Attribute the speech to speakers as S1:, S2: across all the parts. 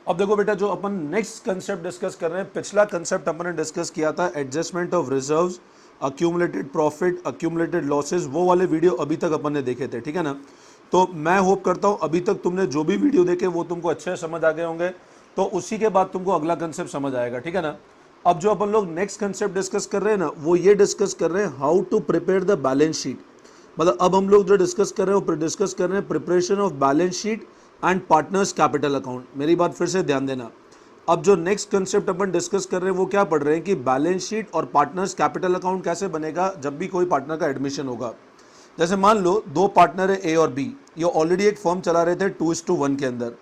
S1: अब देखो बेटा, जो अपन नेक्स्ट कंसेप्ट डिस्कस कर रहे हैं, पिछला कंसेप्ट अपन ने डिस्कस किया था adjustment of reserves, accumulated profit, accumulated losses, वो वाले वीडियो अभी तक अपन ने देखे थे, ठीक है ना। तो मैं होप करता हूँ अभी तक तुमने जो भी वीडियो देखे वो तुमको अच्छे से समझ आ गए होंगे, तो उसी के बाद तुमको अगला कंसेप्ट समझ आएगा, ठीक है ना। अब जो अपन लोग नेक्स्ट कंसेप्ट डिस्कस कर रहे हैं ना, वो ये डिस्कस कर रहे हैं how to prepare the balance sheet. मतलब अब हम लोग जो डिस्कस कर रहे हैं वो डिस्कस कर रहे हैं preparation of balance sheet and partners capital account. मेरी बात फिर से ध्यान देना, अब जो नेक्स्ट कंसेप्ट अपन डिस्कस कर रहे हैं वो क्या पढ़ रहे हैं कि बैलेंस शीट और पार्टनर्स कैपिटल अकाउंट कैसे बनेगा जब भी कोई पार्टनर का एडमिशन होगा। जैसे मान लो दो पार्टनर है ए और बी, ये ऑलरेडी एक फर्म चला रहे थे 2:1 के अंदर।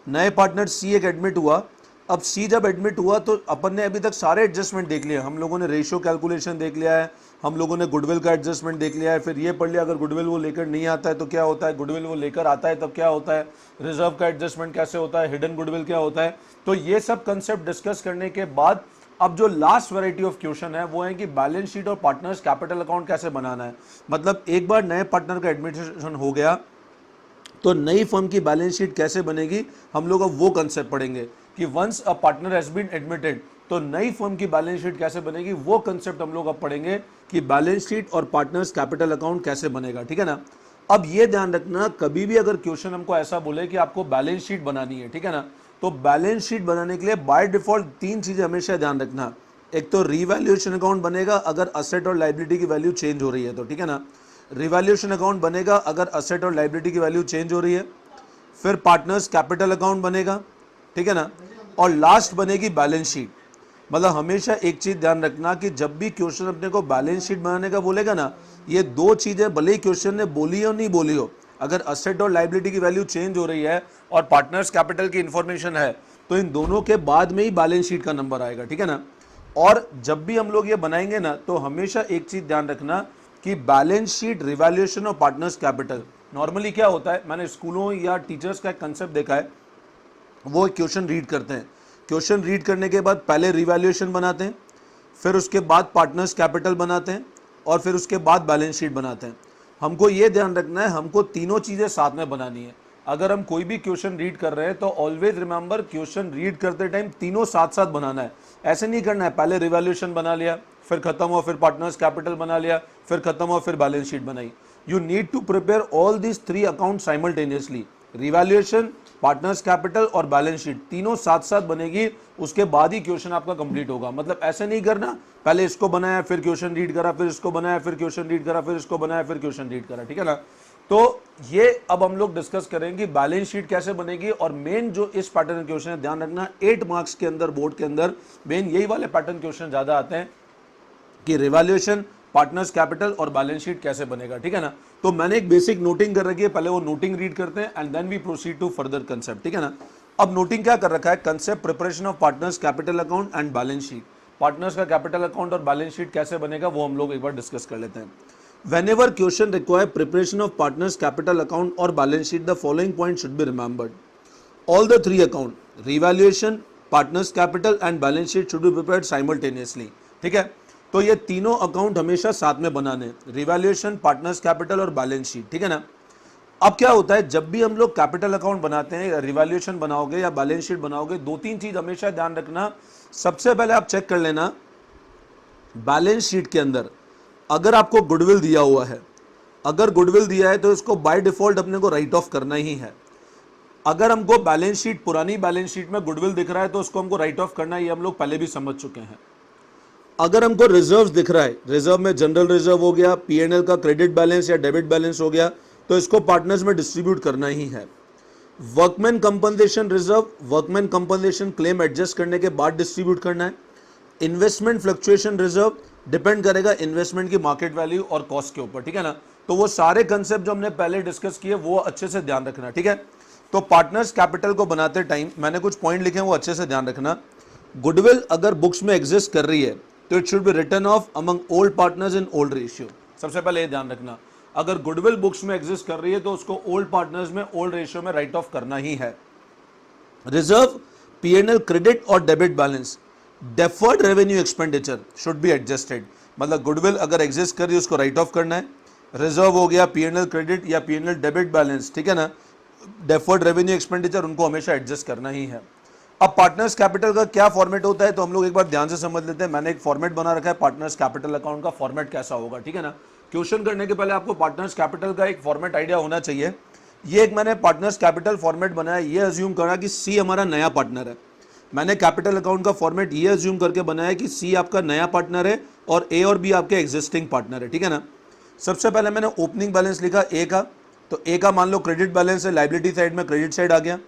S1: नए पार्टनर सी एक एडमिट हुआ। अब सी जब एडमिट हुआ तो अपन ने अभी तक सारे एडजस्टमेंट देख लिए, हम लोगों ने रेशियो कैलकुलेशन देख लिया है, हम लोगों ने गुडविल का एडजस्टमेंट देख लिया है, फिर ये पढ़ लिया अगर गुडविल वो लेकर नहीं आता है तो क्या होता है, गुडविल वो लेकर आता है तब क्या होता है, रिजर्व का एडजस्टमेंट कैसे होता है, हिडन गुडविल क्या होता है। तो ये सब कंसेप्ट डिस्कस करने के बाद अब जो लास्ट वैरायटी ऑफ क्वेश्चन है वो है कि बैलेंस शीट और पार्टनर्स कैपिटल अकाउंट कैसे बनाना है। मतलब एक बार नए पार्टनर का एडमिशन हो गया तो नई फर्म की बैलेंस शीट कैसे बनेगी, हम लोग अब वो कंसेप्ट पढ़ेंगे कि once a partner has been admitted तो नई फर्म की बैलेंस शीट कैसे बनेगी, वो कंसेप्ट हम लोग अब पढ़ेंगे कि बैलेंस शीट और पार्टनर्स कैपिटल अकाउंट कैसे बनेगा, ठीक है ना। अब ये ध्यान रखना, कभी भी अगर क्वेश्चन हमको ऐसा बोले कि आपको बैलेंस शीट बनानी है, ठीक है ना, तो बैलेंस शीट बनाने के लिए बाय डिफॉल्ट तीन चीजें हमेशा ध्यान रखना। एक तो रिवैल्यूएशन अकाउंट बनेगा अगर असेट और लायबिलिटी की वैल्यू चेंज हो रही है तो, ठीक है ना। रिवैल्यूएशन अकाउंट बनेगा अगर असेट और लायबिलिटी की वैल्यू चेंज हो रही है। फिर पार्टनर्स कैपिटल अकाउंट बनेगा, ठीक है ना। और लास्ट बनेगी बैलेंस शीट। मतलब हमेशा एक चीज ध्यान रखना कि जब भी क्वेश्चन अपने को बैलेंस शीट बनाने का बोलेगा ना, ये दो चीजें भले ही क्वेश्चन ने बोली हो नहीं बोली हो, अगर असेट और लायबिलिटी की वैल्यू चेंज हो रही है और पार्टनर्स कैपिटल की इंफॉर्मेशन है तो इन दोनों के बाद में ही बैलेंस शीट का नंबर आएगा, ठीक है ना। और जब भी हम लोग ये बनाएंगे ना तो हमेशा एक चीज ध्यान रखना कि बैलेंस शीट, रिवैल्यूएशन और पार्टनर्स कैपिटल, नॉर्मली क्या होता है, मैंने स्कूलों या टीचर्स का एक कंसेप्ट देखा है, वो क्वेश्चन रीड करते हैं, क्वेश्चन रीड करने के बाद पहले रिवैल्यूएशन बनाते हैं, फिर उसके बाद पार्टनर्स कैपिटल बनाते हैं और फिर उसके बाद बैलेंस शीट बनाते हैं। हमको ये ध्यान रखना है, हमको तीनों चीज़ें साथ में बनानी है। अगर हम कोई भी क्वेश्चन रीड कर रहे हैं तो ऑलवेज रिमेंबर, क्वेश्चन रीड करते टाइम तीनों साथ साथ बनाना है। ऐसे नहीं करना है पहले रिवैल्यूएशन बना लिया फिर खत्म हुआ, फिर पार्टनर्स कैपिटल बना लिया, फिर खत्म हुआ, फिर बैलेंस शीट बनाई। You need to prepare all this three account simultaneously. Revaluation, partners capital और बैलेंस शीट तीनों साथ साथ बनेगी, उसके बाद ही क्वेश्चन आपका कंप्लीट होगा। मतलब ऐसे नहीं करना पहले इसको बनाया फिर क्वेश्चन रीड करा, फिर इसको बनाया फिर क्वेश्चन रीड करा, फिर इसको बनाया फिर क्वेश्चन रीड करा, ठीक है ना। तो ये अब हम लोग डिस्कस करेंगे बैलेंस शीट कैसे बनेगी। और मेन जो इस पैटर्न क्वेश्चन है, ध्यान रखना 8 मार्क्स के अंदर बोर्ड के अंदर मेन यही वाले पैटर्न क्वेश्चन ज्यादा आते हैं कि रिवैल्यूएशन, पार्टनर्स कैपिटल और बैलेंस शीट कैसे बनेगा, ठीक है ना। तो मैंने एक बेसिक नोटिंग कर रखी है, पहले वो नोटिंग रीड करते हैं and then we proceed to further concept, ठीक है ना। अब नोटिंग क्या कर रखा है, concept, preparation of partners capital account and balance sheet. Partners का कैपिटल अकाउंट और बैलेंस शीट कैसे बनेगा वो हम लोग एक बार डिस्कस कर लेते हैं। Whenever question require preparation of partners capital account or balance sheet, the following point should be remembered. All the three account, revaluation, partners capital and balance sheet should be prepared simultaneously, ठीक है। तो ये तीनों account हमेशा साथ में बनाने, revaluation, partners capital और बैलेंस शीट, ठीक है ना। अब क्या होता है, जब भी हम लोग कैपिटल अकाउंट बनाते हैं या रिवैल्यूएशन बनाओगे या बैलेंस शीट बनाओगे, दो तीन चीज हमेशा ध्यान रखना। सबसे पहले आप चेक कर लेना बैलेंस शीट के अंदर अगर आपको गुडविल दिया हुआ है, अगर गुडविल दिया है तो इसको बाय डिफॉल्ट अपने को राइट ऑफ करना ही है। अगर हमको बैलेंस शीट, पुरानी बैलेंस शीट में गुडविल दिख रहा है तो उसको हमको राइट ऑफ करना है, ये हम लोग पहले भी समझ चुके हैं। अगर हमको रिजर्व दिख रहा है, रिजर्व में जनरल रिजर्व हो गया, पीएनएल का क्रेडिट बैलेंस या डेबिट बैलेंस हो गया, तो इसको पार्टनर्स में डिस्ट्रीब्यूट करना ही है। Workman compensation reserve, workman compensation claim adjust करने के बाद डिस्ट्रीब्यूट करना है। इन्वेस्टमेंट फ्लक्चुएशन रिजर्व डिपेंड करेगा इन्वेस्टमेंट की मार्केट वैल्यू और कॉस्ट के ऊपर, ठीक है ना। तो वो सारे कंसेप्ट जो हमने पहले डिस्कस किए वो अच्छे से ध्यान रखना, ठीक है। तो पार्टनर्स कैपिटल को बनाते टाइम मैंने कुछ पॉइंट लिखे हैं, वो अच्छे से ध्यान रखना। गुडविल अगर बुक्स में एग्जिस्ट कर रही है तो it should be written off among old partners in old ratio. सबसे पहले ये ध्यान रखना, अगर गुडविल बुक्स में एग्जिस्ट कर रही है तो उसको ओल्ड पार्टनर्स में ओल्ड रेशियो में राइट ऑफ करना ही है। रिजर्व, पीएनएल क्रेडिट और debit balance, deferred revenue expenditure should be adjusted. मतलब गुडविल अगर एग्जिस्ट कर रही है उसको राइट ऑफ करना है। रिजर्व हो गया पीएनएल क्रेडिट या पीएनएल डेबिट बैलेंस, ठीक है ना। डेफर्ड रेवेन्यू एक्सपेंडिचर उनको हमेशा एडजस्ट करना ही है। अब पार्टनर्स कैपिटल का क्या फॉर्मेट होता है तो हम लोग एक बार ध्यान से समझ लेते हैं। मैंने एक फॉर्मेट बना रखा है पार्टनर्स कैपिटल अकाउंट का, फॉर्मेट कैसा होगा, ठीक है ना। क्वेश्चन करने के पहले आपको पार्टनर्स कैपिटल का एक फॉर्मेट आइडिया होना चाहिए। ये एक मैंने पार्टनर्स कैपिटल फॉर्मेट बनाया, ये अज्यूम करा कि सी हमारा नया पार्टनर है। मैंने कैपिटल अकाउंट का फॉर्मेट ये अज्यूम करके बनाया कि सी आपका नया पार्टनर है और ए और बी आपके एग्जिस्टिंग पार्टनर है, ठीक है ना। सबसे पहले मैंने ओपनिंग बैलेंस लिखा ए का, तो ए का मान लो क्रेडिट बैलेंस है, लाइबिलिटी साइड में क्रेडिट साइड आ गया।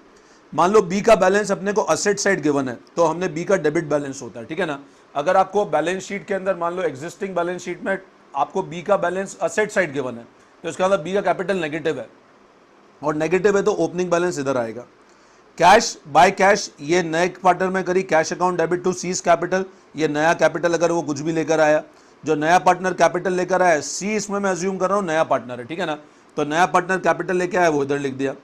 S1: मान लो बी का बैलेंस अपने को असेट साइड गिवन है, तो हमने बी का डेबिट बैलेंस होता है, ठीक है ना। अगर आपको बैलेंस शीट के अंदर मान लो एग्जिस्टिंग बैलेंस शीट में आपको बी का बैलेंस असेट साइड गिवन है, तो इसका मतलब बी का कैपिटल नेगेटिव है, और नेगेटिव है तो ओपनिंग बैलेंस इधर आएगा। कैश बाय कैश, ये नए पार्टनर में करी, cash account debit to C's capital, ये नया कैपिटल अगर वो कुछ भी लेकर आया, जो नया पार्टनर कैपिटल लेकर आया, सी इसमें मैं अज्यूम कर रहा हूँ नया पार्टनर है, ठीक है ना। तो नया पार्टनर कैपिटल लेके आया, वो इधर लिख दिया।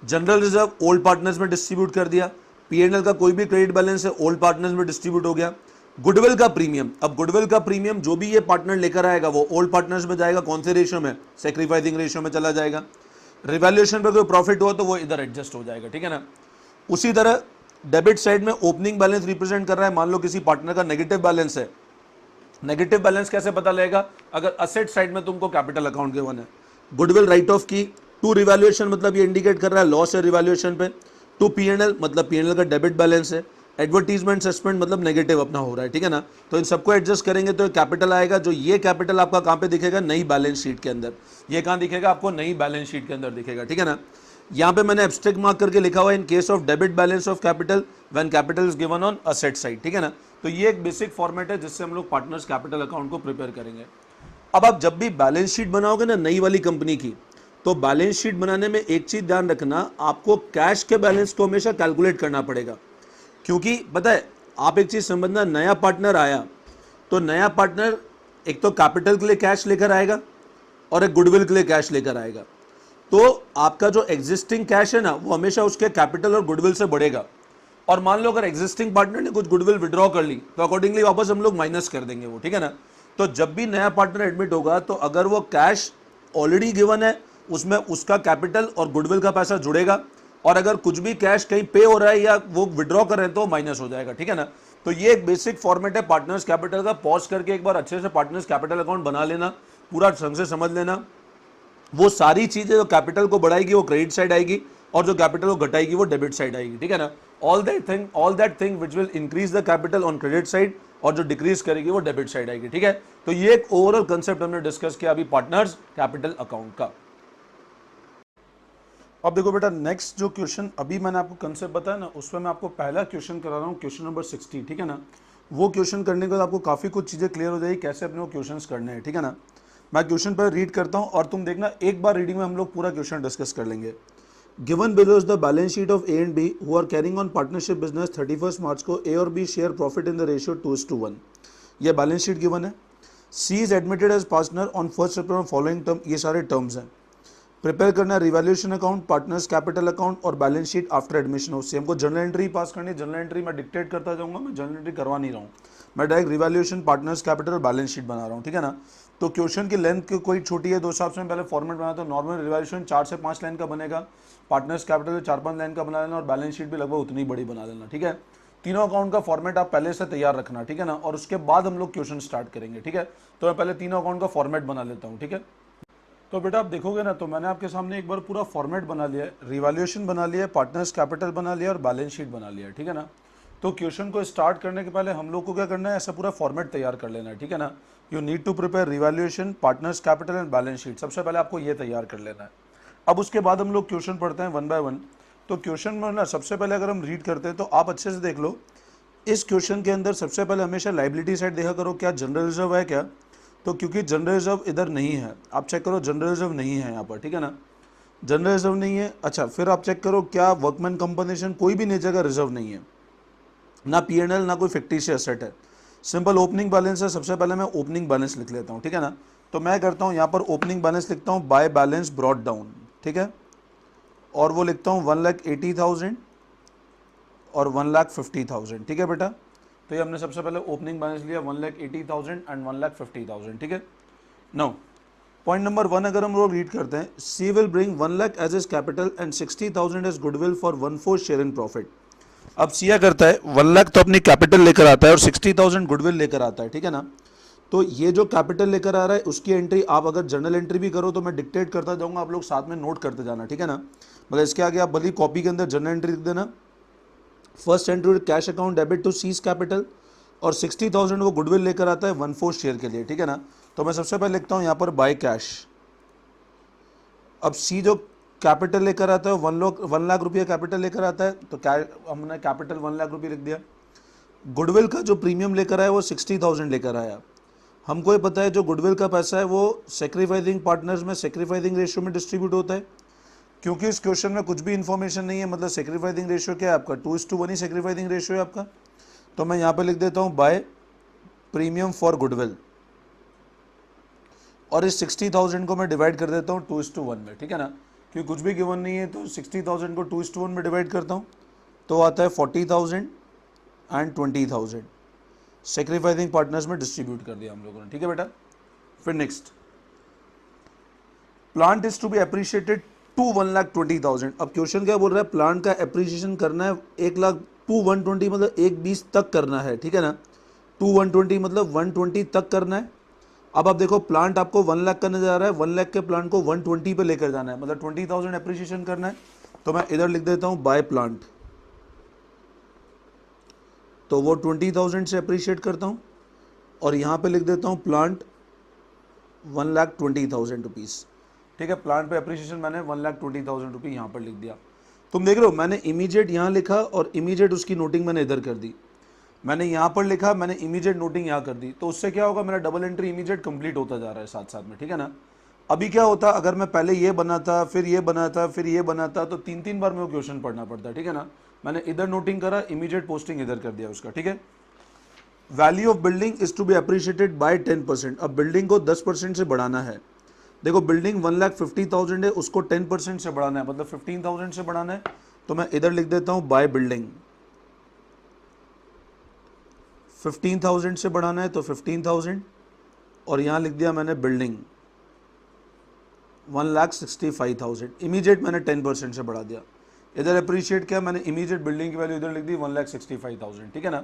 S1: जनरल रिजर्व ओल्ड पार्टनर्स में डिस्ट्रीब्यूट कर दिया। पीएनएल का कोई भी क्रेडिट बैलेंस है ओल्ड पार्टनर्स में डिस्ट्रीब्यूट हो गया। गुडविल का प्रीमियम, अब गुडविल का प्रीमियम जो भी ये पार्टनर लेकर आएगा वो ओल्ड पार्टनर्स में जाएगा, कौन से रेशियो में, सेक्रीफाइसिंग रेशियो में चला जाएगा। रिवैल्यूएशन पे कोई प्रॉफिट हुआ तो वो इधर एडजस्ट हो जाएगा, ठीक है ना। उसी तरह डेबिट साइड में ओपनिंग बैलेंस रिप्रेजेंट कर रहा है, मान लो किसी पार्टनर का नेगेटिव बैलेंस है। नेगेटिव बैलेंस कैसे पता लगेगा, अगर असेट साइड में तुमको कैपिटल अकाउंट गिवन है। गुडविल राइट ऑफ की, टू रिवैल्यूएशन मतलब ये इंडिकेट कर रहा है लॉस है रिवैल्यूएशन पे। टू पीएनएल मतलब पीएनएल का डेबिट बैलेंस है। एडवर्टीजमेंट सस्पेंड मतलब नेगेटिव अपना हो रहा है, ठीक है ना। तो इन सबको एडजस्ट करेंगे तो कैपिटल आएगा, जो ये कैपिटल आपका कहाँ पे दिखेगा, नई बैलेंस शीट के अंदर। ये कहाँ दिखेगा आपको, नई बैलेंस शीट के अंदर दिखेगा, ठीक है ना। यहाँ पे मैंने एब्स्ट्रैक्ट मार्क करके लिखा हुआ है in case of debit balance of capital when capital is given on asset side, ठीक है ना। तो ये एक बेसिक फॉर्मेट है जिससे हम लोग पार्टनर्स कैपिटल अकाउंट को प्रिपेयर करेंगे। अब आप जब भी बैलेंस शीट बनाओगे ना नई वाली कंपनी की, तो बैलेंस शीट बनाने में एक चीज ध्यान रखना, आपको कैश के बैलेंस को हमेशा कैलकुलेट करना पड़ेगा। क्योंकि पता है, आप एक चीज समझना, नया पार्टनर आया तो नया पार्टनर एक तो कैपिटल के लिए कैश लेकर आएगा और एक गुडविल के लिए कैश लेकर आएगा। तो आपका जो एग्जिस्टिंग कैश है ना वो हमेशा उसके कैपिटल और गुडविल से बढ़ेगा। और मान लो अगर एग्जिस्टिंग पार्टनर ने कुछ गुडविल विड्रॉ कर ली तो अकॉर्डिंगली वापस हम लोग माइनस कर देंगे वो, ठीक है ना। तो जब भी नया पार्टनर एडमिट होगा तो अगर वो कैश ऑलरेडी गिवन है उसमें उसका कैपिटल और गुडविल का पैसा जुड़ेगा, और अगर कुछ भी कैश कहीं पे हो रहा है या वो विड्रॉ कर रहे हैं तो माइनस हो जाएगा, ठीक है ना। तो ये एक बेसिक फॉर्मेट है पार्टनर्स कैपिटल का। पॉज करके एक बार अच्छे से पार्टनर्स कैपिटल अकाउंट बना लेना, पूरा ढंग से समझ लेना। वो सारी चीजें जो कैपिटल को बढ़ाएगी वो क्रेडिट साइड आएगी, और जो कैपिटल को घटाएगी वो डेबिट साइड आएगी, ठीक है ना। All that thing which will increase the capital on credit side, और जो डिक्रीज करेगी वो डेबिट साइड आएगी, ठीक है। तो ये एक ओवरऑल कंसेप्ट हमने डिस्कस किया अभी पार्टनर्स कैपिटल अकाउंट का। अब देखो बेटा, नेक्स्ट जो क्वेश्चन अभी मैंने आपको कंसेप्ट बताया ना, उसमें मैं आपको पहला क्वेश्चन करा रहा हूँ, क्वेश्चन नंबर 60, ठीक है ना। वो क्वेश्चन करने के बाद आपको काफ़ी कुछ चीज़ें क्लियर हो जाएगी कैसे अपने को क्वेश्चंस करने हैं, ठीक है ना। मैं क्वेश्चन पर रीड करता हूँ और तुम देखना, एक बार रीडिंग में हम लोग पूरा क्वेश्चन डिस्कस कर लेंगे। Given below is the balance sheet of A and B who are carrying on partnership business 31 March को ए और B share profit in the ratio 2:1। ये बैलेंस शीट गिवन है। C is admitted as partner on 1 सितंबर following term, ये सारे terms हैं। Prepare करना है revaluation account, partners capital account और balance sheet after admission of C. हमको जर्नल एंट्री पास करनी है। जर्नल एंट्री मैं डिक्टेट करता जाऊंगा, मैं जर्नल एंट्री करवा नहीं रहा हूँ, मैं डायरेक्ट रिवैल्यूएशन, पार्टनर्स कैपिटल और बैलेंस शीट बना रहा हूँ, ठीक है ना। तो क्वेश्चन की लेंथ कोई छोटी है, दो हिसाब से मैं पहले फॉर्मेट बना, तो नॉर्मल रिवैल्यूएशन 4 से 5 लाइन का बनेगा, पार्टनर्स कैपिटल 4-5 लाइन का बना लेना, और बैलेंस शीट भी लगभग उतनी बड़ी बना लेना, ठीक है। तीनों अकाउंट का फॉर्मेट आप पहले से तैयार रखना, ठीक है ना, और उसके बाद हम लोग क्वेश्चन स्टार्ट करेंगे, ठीक है। तो मैं पहले तीनों अकाउंट का फॉर्मेट बना लेता हूँ, ठीक है। तो बेटा आप देखोगे ना, तो मैंने आपके सामने एक बार पूरा फॉर्मेट बना लिया है, रिवैल्यूएशन बना लिया है, पार्टनर्स कैपिटल बना लिया और बैलेंस शीट बना लिया है, ठीक है ना। तो क्वेश्चन को स्टार्ट करने के पहले हम लोग को क्या करना है, ऐसा पूरा फॉर्मेट तैयार कर लेना है, ठीक है ना। You need to prepare revaluation, partners capital and balance sheet, सबसे पहले आपको ये तैयार कर लेना है। अब उसके बाद हम लोग क्वेश्चन पढ़ते हैं 1 बाय 1। तो क्वेश्चन में ना सबसे पहले अगर हम रीड करते हैं तो आप अच्छे से देख लो, इस क्वेश्चन के अंदर सबसे पहले हमेशा लाइबिलिटी साइड देखा करो, क्या जनरल रिजर्व है क्या। तो क्योंकि जनरल रिजर्व इधर नहीं है, आप चेक करो जनरल रिजर्व नहीं है यहाँ पर, ठीक है ना, जनरल रिजर्व नहीं है। अच्छा, फिर आप चेक करो क्या वर्कमैन कंपनसेशन, कोई भी नेचर का रिजर्व नहीं है, ना पीएनएल ना कोई फिक्टिशियस एसेट है। सिंपल ओपनिंग बैलेंस है। सबसे पहले मैं ओपनिंग बैलेंस लिख लेता हूँ, ठीक है ना। तो मैं करता हूँ यहाँ पर ओपनिंग बैलेंस लिखता हूँ बाय बैलेंस ब्रॉट डाउन, ठीक है, और वो लिखता हूँ 1,80,000 और 1,50,000, ठीक है बेटा। तो ये हमने सबसे पहले ओपनिंग बैलेंस लिया 1,80,000 एंड 1,50,000, ठीक है। नाउ पॉइंट नंबर 1 अगर हम लोग रीड करते हैं, C will bring 1 lakh as is capital and 60,000 as goodwill for 1/4 share in profit. अब सिया करता है 1 लाख तो अपनी कैपिटल लेकर आता है और 60,000 गुडविल लेकर आता है, ठीक है ना। तो ये जो कैपिटल लेकर आ रहा है उसकी एंट्री आप अगर जर्नल एंट्री भी करो तो मैं डिक्टेट करता जाऊंगा, आप लोग साथ में नोट करते जाना, ठीक है ना। मतलब इसके आगे आप भली कॉपी के अंदर जर्नल एंट्री लिख देना। First entry cash account debit to C's capital, और 60,000 वो गुडविल लेकर आता है 1/4 शेयर के लिए, ठीक है ना। तो मैं सबसे पहले लिखता हूँ यहाँ पर बाय कैश। अब सी जो कैपिटल लेकर आता है 1 लाख रुपया कैपिटल लेकर आता है, तो हमने कैपिटल 1 लाख रुपये लिख दिया। गुडविल का जो प्रीमियम लेकर आया वो 60,000 लेकर आया। हमको ये पता है जो गुडविल का पैसा है वो सेक्रीफाइसिंग पार्टनर्स में सेक्रीफाइसिंग रेशियो में डिस्ट्रीब्यूट होता है। क्योंकि इस क्वेश्चन में कुछ भी इन्फॉर्मेशन नहीं है, मतलब सेक्रीफाइसिंग रेशियो क्या है आपका, 2:1 ही सेक्रीफाइसिंग रेशियो है आपका। तो मैं यहाँ पे लिख देता हूँ बाय प्रीमियम फॉर गुडविल, और इस 60,000 को मैं डिवाइड कर देता हूँ 2:1 में, ठीक है ना। क्योंकि कुछ भी गिवन नहीं है तो 60,000 को 2:1 में डिवाइड करता हूँ तो आता है 40,000 एंड 20,000। सेक्रीफाइसिंग पार्टनर्स में डिस्ट्रीब्यूट कर दिया हम लोगों ने, ठीक है बेटा। फिर next, plant is to be appreciated to 1,20,000। अब क्वेश्चन क्या बोल रहा है, प्लांट का अप्रिशिएशन करना है 1 लाख टू 120 मतलब 120 तक करना है, ठीक है ना। 120 मतलब 120 तक करना है। अब आप देखो प्लांट आपको 1 लाख करने जा रहा है, 1 लाख के प्लांट को 120 पे लेकर जाना है, मतलब 20,000 अप्रिशिएशन करना है। तो मैं इधर लिख देता हूं बाय प्लांट, तो वो 20,000 से अप्रिशिएट करता हूं, और यहां पे लिख देता हूं प्लांट 1,20,000 रुपीज़, ठीक है। प्लांट पे अप्रिशिएशन मैंने 1,20,000 रुपये यहाँ पर लिख दिया। तुम देख रहे हो मैंने इमीडिएट यहाँ लिखा और इमीडिएट उसकी नोटिंग मैंने इधर कर दी। मैंने यहाँ पर लिखा, मैंने इमीडिएट नोटिंग यहाँ कर दी, तो उससे क्या होगा, मेरा डबल एंट्री इमीडिएट कंप्लीट होता जा रहा है साथ साथ में, ठीक है ना। अभी क्या होता, अगर मैं पहले ये बनाता फिर ये बनाता फिर ये बनाता तो 3-3 बार मेरे को क्वेश्चन पढ़ना पड़ता, ठीक है ना। मैंने इधर नोटिंग करा, इमीडिएट पोस्टिंग इधर कर दिया उसका, ठीक है। Value of building is to be appreciated by 10%। अब बिल्डिंग को 10% से बढ़ाना है। देखो बिल्डिंग 1,50,000 है, उसको 10% से बढ़ाना है, मतलब 15,000 से बढ़ाना है। तो मैं इधर लिख देता हूं बाय बिल्डिंग 15,000 से बढ़ाना है तो 15,000, और यहां लिख दिया मैंने बिल्डिंग 1,65,000। इमीडिएट मैंने 10% से बढ़ा दिया। इधर अप्रिशिएट किया मैंने, इमीडिएट बिल्डिंग की वैल्यू इधर लिख दी 1,65,000, ठीक है ना।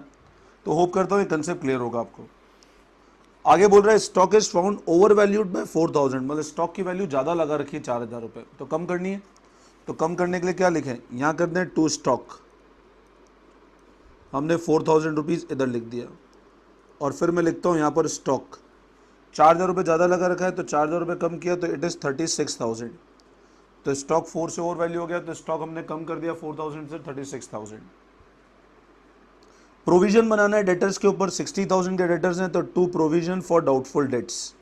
S1: तो होप करता हूँ ये कंसेप्ट क्लियर होगा आपको। आगे बोल रहा है stock is found over valued bye 4,000, मतलब स्टॉक की वैल्यू ज़्यादा लगा रखी है 4,000 रुपये, तो कम करनी है। तो कम करने के लिए क्या लिखें, यहाँ कर दें टू स्टॉक, हमने 4,000 रुपीज़ इधर लिख दिया, और फिर मैं लिखता हूँ यहाँ पर स्टॉक 4,000 रुपये ज़्यादा लगा रखा है तो 4,000 रुपये कम किया तो इट इज़ 36,000। तो स्टॉक 4 से ओवर वैल्यू हो गया, तो स्टॉक हमने कम कर दिया 4,000 से 36,000। प्रोविजन बनाना है डेटर्स के ऊपर, 60,000 के डेटर्स हैं तो to provision for doubtful debts,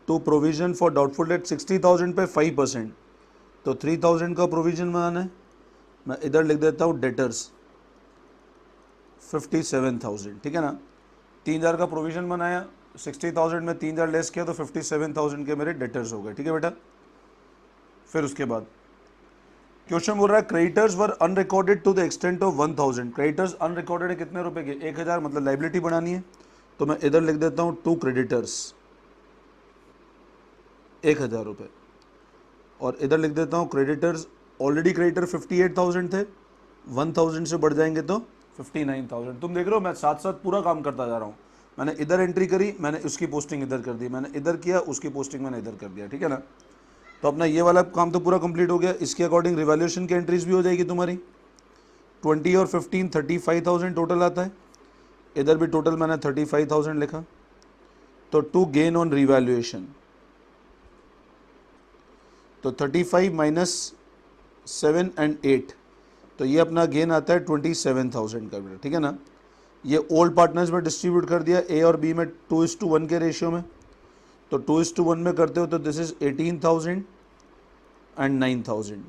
S1: to provision for doubtful debt 60,000 पे 5%, तो 3,000 का प्रोविजन बनाना है। मैं इधर लिख देता हूँ डेटर्स 57,000, ठीक है ना। 3,000 का प्रोविजन बनाया, 60,000 में 3,000 लेस किया तो 57,000 के मेरे डेटर्स हो गए, ठीक है बेटा। फिर उसके बाद क्वेश्चन बोल रहा है creditors were unrecorded to the extent of 1,000। Creditors unrecorded है कितने रुपए के, 1,000, मतलब लाइबिलिटी बनानी है। तो मैं इधर लिख देता हूँ टू क्रेडिटर्स 1,000 रुपये, और इधर लिख देता हूँ क्रेडिटर्स, ऑलरेडी क्रेडिटर 58,000 थे, 1,000 से बढ़ जाएंगे तो 59,000। तुम देख रहे हो मैं साथ साथ पूरा काम करता जा रहा हूँ। मैंने इधर एंट्री करी, मैंने उसकी पोस्टिंग इधर कर दी, मैंने इधर किया, उसकी पोस्टिंग मैंने इधर कर दिया, ठीक है ना। तो अपना ये वाला काम तो पूरा कंप्लीट हो गया। इसके अकॉर्डिंग रिवैल्यूएशन की एंट्रीज भी हो जाएगी तुम्हारी। 20 और 15 35,000 टोटल आता है। इधर भी टोटल मैंने 35,000 लिखा। तो टू गेन ऑन रिवैल्यूएशन, तो 35 माइनस 7 एंड 8, तो ये अपना गेन आता है 27,000 का बेटा, ठीक है ना। ये ओल्ड पार्टनर्स में डिस्ट्रीब्यूट कर दिया, ए और बी में 2:1 के रेशियो में। तो 2:1 में करते हो तो दिस इज 18,000 एंड 9,000।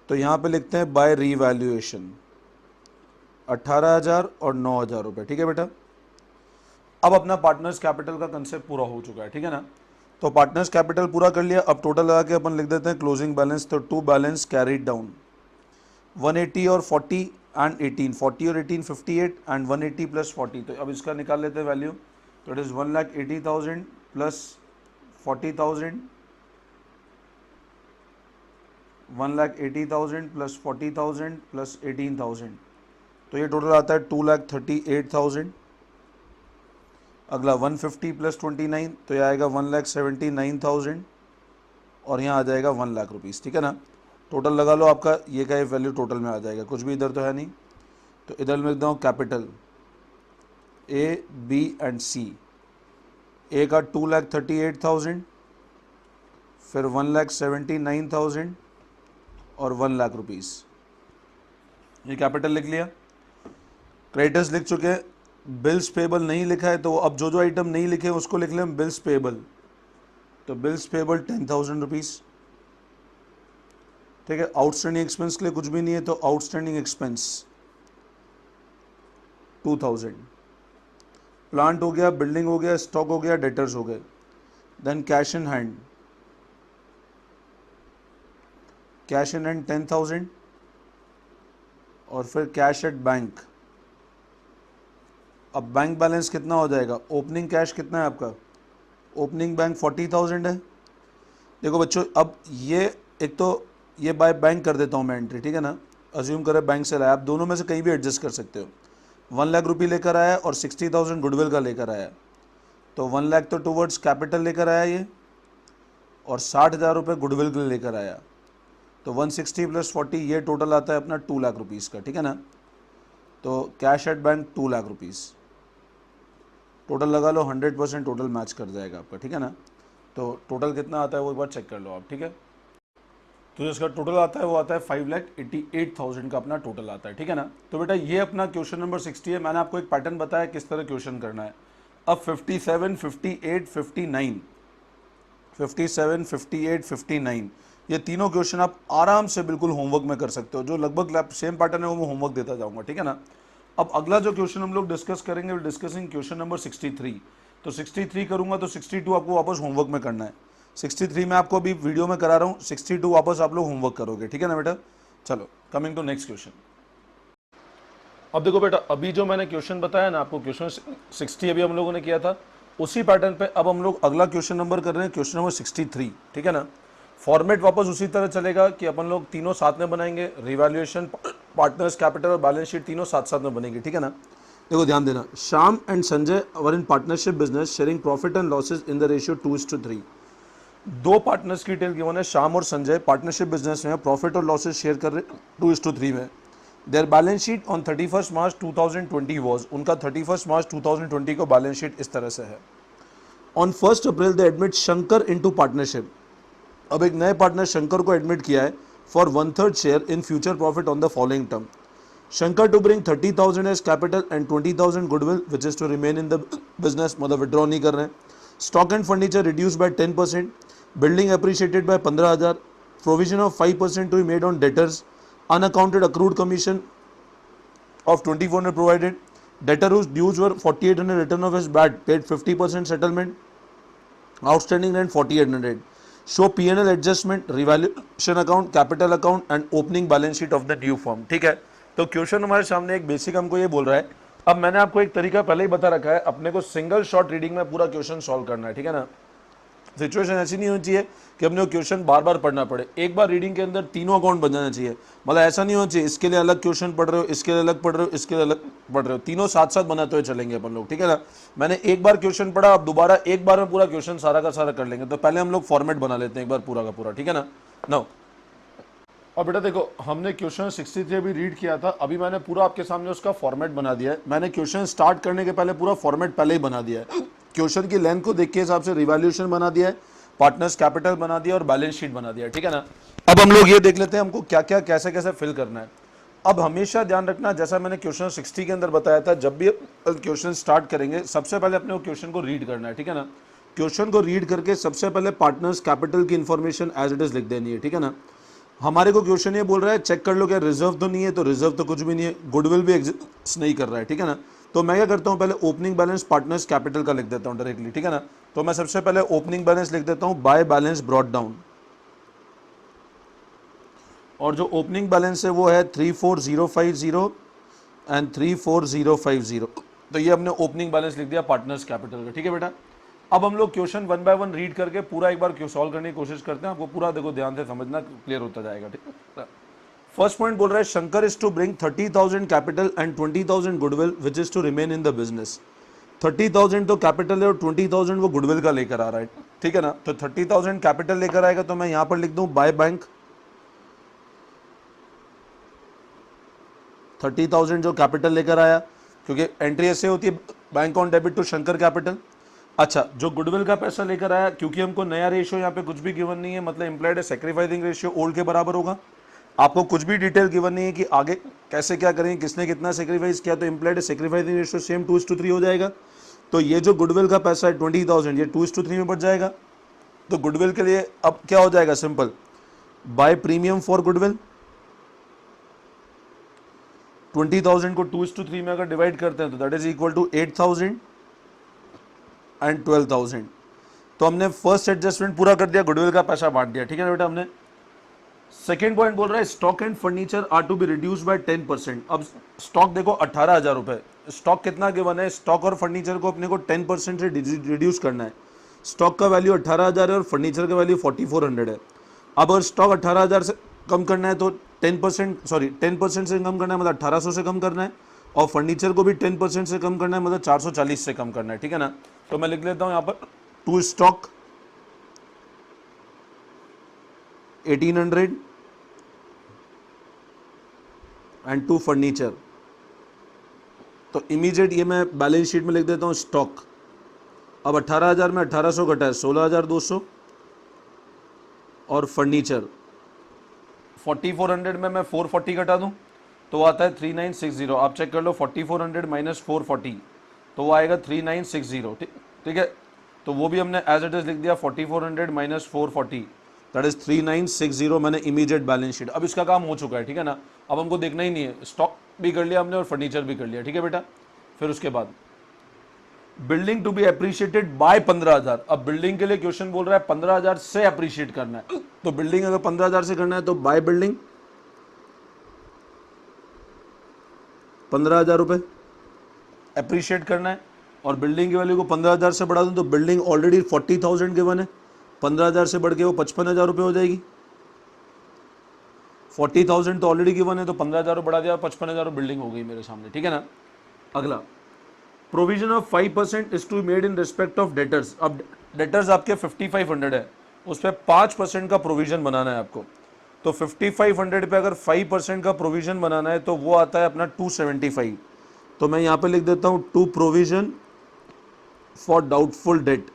S1: तो यहाँ पे लिखते हैं बाय रीवैल्यूएशन 18,000 और 9,000 रुपये, ठीक है बेटा। अब अपना पार्टनर्स कैपिटल का कंसेप्ट पूरा हो चुका है, ठीक है ना। तो पार्टनर्स कैपिटल पूरा कर लिया। अब टोटल लगा के अपन लिख देते हैं क्लोजिंग बैलेंस। तो टू बैलेंस कैरीड डाउन 180 और 40 एंड 18, 40 और 18 58 एंड 180 प्लस 40। तो अब इसका निकाल लेते हैं वैल्यू। तो it is 1,80,000 plus 40,000 1,80,000 plus 40,000 plus 18,000, तो ये टोटल आता है 2,38,000। अगला 150 प्लस 29, तो ये आएगा 1,79,000 और यहाँ आ जाएगा 1 लाख रुपीज़, ठीक है ना। टोटल लगा लो आपका, ये का ये वैल्यू टोटल में आ जाएगा, कुछ भी इधर तो है नहीं। तो इधर लिख देता हूँ कैपिटल ए बी एंड सी। ए का 2,38,000, फिर 1,79,000 और 1 लाख रुपीज़, ये कैपिटल लिख लिया। क्रेडिटर्स लिख चुके हैं, बिल्स पेबल नहीं लिखा है तो अब जो जो आइटम नहीं लिखे उसको लिख लें बिल्स पेबल। तो बिल्स पेबल 10,000 रुपीज़, ठीक है। आउटस्टैंडिंग एक्सपेंस के लिए कुछ भी नहीं है तो आउटस्टैंडिंग एक्सपेंस 2,000। प्लांट हो गया, बिल्डिंग हो गया, स्टॉक हो गया, डेटर्स हो गए। Then cash in hand, cash in hand 10,000 और फिर कैश एट बैंक। अब बैंक बैलेंस कितना हो जाएगा, ओपनिंग कैश कितना है आपका, ओपनिंग बैंक 40,000 है। देखो बच्चों, अब ये एक तो ये बाय बैंक कर देता हूँ मैं एंट्री, ठीक है ना। अज्यूम करें बैंक से लाया, आप दोनों में से कहीं भी एडजस्ट कर सकते हो। 1 लाख रुपये लेकर आया और 60,000 गुडविल का लेकर आया, तो 1 लाख तो टुवर्ड्स कैपिटल लेकर आया ये, और 60,000 रुपये गुडविल के लिए लेकर आया, तो 160 प्लस 40 ये टोटल आता है अपना 2 लाख रुपीज़ का, ठीक है ना। तो cash at bank 2 lakh rupees total लगा लो, 100% टोटल मैच कर जाएगा आपका, ठीक है ना। तो टोटल कितना आता है वो एक बार चेक कर लो आप, ठीक है। तो जिसका टोटल आता है वो आता है 5,88,000 का अपना टोटल आता है, ठीक है ना। तो बेटा ये अपना क्वेश्चन नंबर 60 है। मैंने आपको एक पैटर्न बताया किस तरह क्वेश्चन करना है। अब 57, 58, 59, 57, 58, 59 ये तीनों क्वेश्चन आप आराम से बिल्कुल होमवर्क में कर सकते हो। जो लगभग सेम पैटर्न है वो मैं होमवर्क देता जाऊंगा, ठीक है ना। अब अगला जो क्वेश्चन हम लोग डिस्कस करेंगे, डिस्कसिंग क्वेश्चन नंबर 63। तो 63 करूंगा तो 62 आपको वापस होमवर्क में करना है। 63 में आपको अभी वीडियो में करा रहा हूँ, 62 वापस आप लोग होमवर्क करोगे, ठीक है ना बेटा। चलो कमिंग टू नेक्स्ट क्वेश्चन। अब देखो बेटा, अभी जो मैंने क्वेश्चन बताया ना आपको, क्वेश्चन 60 अभी हम लोगों ने किया था, उसी पैटर्न पे अब हम लोग अगला क्वेश्चन नंबर कर रहे हैं, क्वेश्चन नंबर 63, ठीक है ना। फॉर्मेट वापस उसी तरह चलेगा कि अपन लोग तीनों साथ में बनाएंगे, रिवैल्यूएशन, पार्टनर्स कैपिटल और बैलेंस शीट तीनों साथ साथ में बनेंगे, ठीक है ना। देखो ध्यान देना, Shyam and Sanjay were in partnership business sharing profit and losses in the ratio 2:3। दो पार्टनर्स की डिटेल गिवन है, श्याम और संजय पार्टनरशिप बिजनेस में प्रॉफिट और लॉसेज शेयर कर रहे 2:3 में। There balance sheet on 31 March 2020 was, उनका 31 मार्च 2020 को बैलेंस शीट इस तरह से है। On 1 April they admit Shankar into partnership, अब एक नए पार्टनर शंकर को एडमिट किया है for 1/3 share in future profit on the following term. Shankar to bring 30,000 as capital and 20,000 goodwill which is to remain in the business, मतलब विड्रॉ नहीं कर रहे हैं। Stock and furniture reduce by 10%, building appreciated by 15,000, provision of 5% to be made on debtors, unaccounted accrued commission of 2,400 provided, debtor whose dues were 4,800 return of his bad paid 50% settlement, outstanding rent 4,800, show P&L adjustment, revaluation account, capital account and opening balance sheet of the new firm, ठीक है। तो question हमारे सामने एक basic हमको ये बोल रहा है। अब मैंने आपको एक तरीका पहले ही बता रखा है, अपने को सिंगल शॉट रीडिंग में पूरा क्वेश्चन सॉल्व करना है, ठीक है ना। सिचुएशन ऐसी नहीं होनी चाहिए कि अपने को क्वेश्चन बार बार पढ़ना पड़े, एक बार रीडिंग के अंदर तीनों अकाउंट बन जाना चाहिए। मतलब ऐसा नहीं होना चाहिए इसके लिए अलग क्वेश्चन पढ़ रहे हो, इसके लिए अलग पढ़ रहे हो, इसके लिए अलग पढ़ रहे हो, तीनों साथ साथ बनाते हुए चलेंगे अपन लोग, ठीक है ना। मैंने एक बार क्वेश्चन पढ़ा, अब दोबारा एक बार में पूरा क्वेश्चन सारा का सारा कर लेंगे। तो पहले हम लोग फॉर्मेट बना लेते हैं एक बार पूरा का पूरा, ठीक है ना। नाउ अब बेटा देखो, हमने क्वेश्चन 63 अभी रीड किया था, अभी मैंने पूरा आपके सामने उसका फॉर्मेट बना दिया है। मैंने क्वेश्चन स्टार्ट करने के पहले पूरा फॉर्मेट पहले ही बना दिया है। क्वेश्चन की लेंथ को देख के हिसाब से रिवैल्यूएशन बना दिया है, पार्टनर्स कैपिटल बना दिया और बैलेंस शीट बना दिया, ठीक है ना। अब हम लोग ये देख लेते हैं हमको क्या क्या कैसे कैसे फिल करना है। अब हमेशा ध्यान रखना, जैसा मैंने क्वेश्चन 60 के अंदर बताया था, जब भी क्वेश्चन स्टार्ट करेंगे सबसे पहले अपने को क्वेश्चन को रीड करना है, ठीक है ना। क्वेश्चन को रीड करके सबसे पहले पार्टनर्स कैपिटल की इंफॉर्मेशन एज इट इज लिख देनी है, ठीक है ना। हमारे को क्वेश्चन ये बोल रहा है चेक कर लो क्या रिजर्व तो नहीं है, तो रिजर्व तो कुछ भी नहीं है, गुडविल भी एग्जिस्ट नहीं कर रहा है, ठीक है ना। तो मैं क्या करता हूँ, पहले ओपनिंग बैलेंस पार्टनर्स कैपिटल का लिख देता हूँ डायरेक्टली, ठीक है ना। तो मैं सबसे पहले ओपनिंग बैलेंस लिख देता हूँ बाय बैलेंस ब्रॉट डाउन, और जो ओपनिंग बैलेंस है वो है 34,050 एंड 34,050। तो ये हमने ओपनिंग बैलेंस लिख दिया पार्टनर्स कैपिटल का, ठीक है बेटा। अब हम लोग question one by one read करके पूरा एक बार सॉल्व करने की कोशिश करते हैं, आपको पूरा देखो ध्यान से समझना, क्लियर होता जाएगा, ठीक है। फर्स्ट पॉइंट बोल रहा है Shankar is to bring 30,000 capital and 20,000 goodwill which is to remain in the business. 30,000 तो कैपिटल है और 20,000 वो गुडविल का लेकर आ रहा है, ठीक है ना। तो 30,000 कैपिटल लेकर आएगा तो मैं यहां पर लिख दूं बाय बैंक। 30,000 जो कैपिटल लेकर आया, क्योंकि एंट्री ऐसे होती है bank on debit to Shankar capital. अच्छा, जो गुडविल का पैसा लेकर आया, क्योंकि हमको नया रेशियो यहाँ पे कुछ भी गिवन नहीं है, मतलब इंप्लाइड है सैक्रिफाइसिंग रेशियो ओल्ड के बराबर होगा। आपको कुछ भी डिटेल गिवन नहीं है कि आगे कैसे क्या करेंगे, किसने कितना सेक्रीफाइस किया, तो इंप्लाइड सैक्रिफाइसिंग रेशियो सेम 2:3 हो जाएगा। तो ये जो गुडविल का पैसा है 20,000, ये 2:3 में बढ़ जाएगा। तो गुडविल के लिए अब क्या हो जाएगा, simple, by premium for goodwill. 20,000 को 2:3 में अगर डिवाइड करते हैं तो that is equal to 8,000 and 12,000। तो हमने फर्स्ट एडजस्टमेंट पूरा कर दिया, गुडविल का पैसा बांट दिया, ठीक है ना बेटा हमने। सेकेंड पॉइंट बोल रहा है stock and furniture are to be reduce by 10%। अब स्टॉक देखो 18,000 रुपए, स्टॉक कितना गिवन है, स्टॉक और फर्नीचर को अपने को 10% से रिड्यूस करना है। स्टॉक का वैल्यू 18,000 है और फर्नीचर का वैल्यू 4,400 है। अब अगर स्टॉक 18,000 से कम करना है तो 10% से कम करना है, मतलब 1,800 से कम करना है, और फर्नीचर को भी 10% से कम करना है, मतलब 440 से कम करना है, ठीक है ना। तो मैं लिख लेता हूं यहाँ पर to stock 1,800 and to furniture. तो इमीडिएट ये मैं बैलेंस शीट में लिख देता हूँ स्टॉक। अब 18,000 में 1,800 घटा है 16,200, और फर्नीचर 4,400 में मैं 440 घटा दूं तो वो आता है 3,960। आप चेक कर लो, 4,400 माइनस 440 तो वो आएगा 3,960, ठीक है। तो वो भी हमने एज इट इज लिख दिया, 4,400 माइनस 440 दैट इज 3,960। मैंने इमीडिएट बैलेंस शीट, अब इसका काम हो चुका है, ठीक है ना। अब हमको देखना ही नहीं है, स्टॉक भी कर लिया हमने और फर्नीचर भी कर लिया, ठीक है बेटा। फिर उसके बाद building to be appreciated by 15,000। अब बिल्डिंग के लिए क्वेश्चन बोल रहा है 15,000 से अप्रिशिएट करना है। तो बिल्डिंग अगर 15,000 से करना है तो बाय बिल्डिंग 15,000 रुपए अप्रिशिएट करना है, और बिल्डिंग की वैल्यू को 15,000 से बढ़ा दूं तो बिल्डिंग ऑलरेडी 40,000 गिवन है, 15,000 से बढ़ के वो 55,000 रुपये हो जाएगी। 40,000 तो ऑलरेडी गिवन है, तो 15,000 बढ़ा दिया, 55,000 बिल्डिंग हो गई मेरे सामने, ठीक है ना। अगला, provision of 5% is to made in respect of debtors. अब डेटर्स आपके 5,500 है, उस पर 5% का प्रोविजन बनाना है आपको। तो 5,500 पे अगर 5% का प्रोविजन बनाना है तो वो आता है अपना 275। तो मैं यहाँ पे लिख देता हूँ to provision for doubtful debt,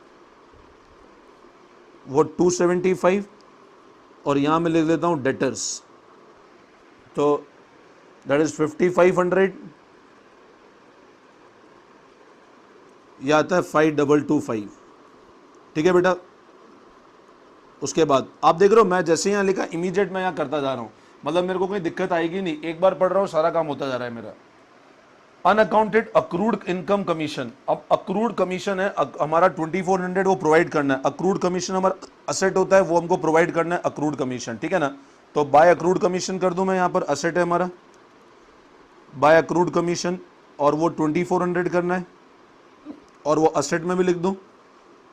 S1: वो 275, और यहाँ मैं लिख देता हूँ डेटर्स, तो दैट इज 5,500, यह आता है 5,225, ठीक है बेटा। उसके बाद आप देख रहे हो मैं जैसे यहाँ लिखा इमीडिएट मैं यहाँ करता जा रहा हूँ, मतलब मेरे को कोई दिक्कत आएगी नहीं, एक बार पढ़ रहा हूँ सारा काम होता जा रहा है मेरा। Unaccounted accrued income commission. अब अक्रूड कमीशन है हमारा 2,400, वो प्रोवाइड करना है। अक्रूड कमीशन हमारा असेट होता है, वो हमको प्रोवाइड करना है अक्रूड कमीशन, ठीक है ना। तो बाय अक्रूड कमीशन कर दूं मैं, यहाँ पर असेट है हमारा बाय अक्रूड कमीशन, और वो 2,400 करना है, और वो असेट में भी लिख दूं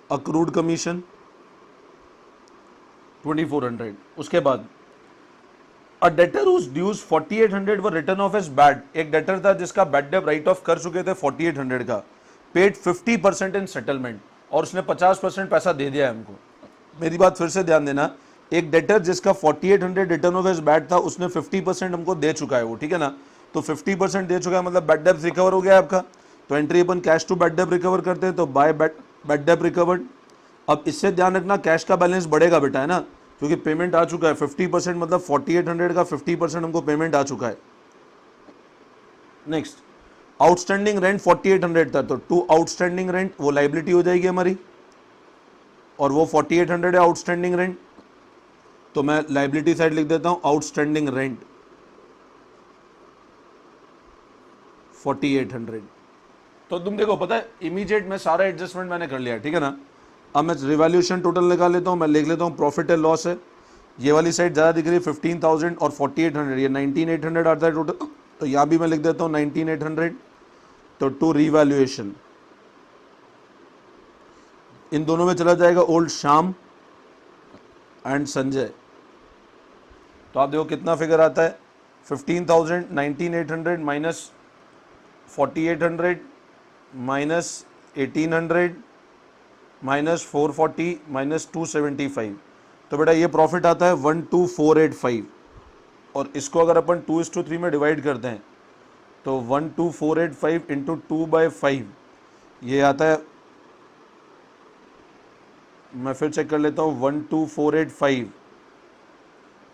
S1: अक्रूड कमीशन 2,400। उसके बाद a debtor whose dues 4,800 were written off as bad. एक डेटर था जिसका बैड डेट राइट ऑफ कर चुके थे 4,800 का, पेड 50% इन सेटलमेंट, और उसने 50% पैसा दे दिया है हमको। मेरी बात फिर से ध्यान देना, एक डेटर जिसका 4,800 रिटर्न ऑफ एज बैड था, उसने 50% हमको दे चुका है वो, ठीक है ना। तो 50% दे चुका है, मतलब बैड डेट रिकवर हो गया आपका। तो एंट्री अपन cash to bad debt recover करते हैं, तो बाय बैड डेट रिकवर्ड। अब इससे ध्यान रखना कैश का बैलेंस बढ़ेगा बेटा, है ना, क्योंकि पेमेंट आ चुका है 50%, मतलब 4,800 का 50% हमको पेमेंट आ चुका है। नेक्स्ट, आउटस्टैंडिंग रेंट 4,800 था, तो टू आउटस्टैंडिंग रेंट वो लाइबिलिटी हो जाएगी हमारी, और वो 4,800 है आउटस्टैंडिंग रेंट, तो मैं लाइबिलिटी साइड लिख देता हूं आउटस्टैंडिंग रेंट 4,800। तो तुम देखो पता है इमीडिएट में सारा एडजस्टमेंट मैंने कर लिया, ठीक है ना। अब मैं रिवैल्यूएशन टोटल निकाल लेता हूँ, मैं लिख लेता हूँ प्रॉफिट एंड लॉस है, ये वाली साइड ज़्यादा दिख रही है 15,000 और 4,800, ये 19,800 आता है टोटल, तो यहाँ भी मैं लिख देता हूँ 19,800। तो टू रिवैल्यूएशन इन दोनों में चला जाएगा ओल्ड श्याम एंड संजय। तो आप देखो कितना फिगर आता है, 15,000, 19,800 माइनस 4,800 माइनस 1,800 माइनस 440 माइनस 275। तो बेटा ये प्रॉफिट आता है 12,485। और इसको अगर अपन 2:3 में डिवाइड करते हैं तो 12,485 इंटू 2/5 ये आता है, मैं फिर चेक कर लेता हूँ, 12,485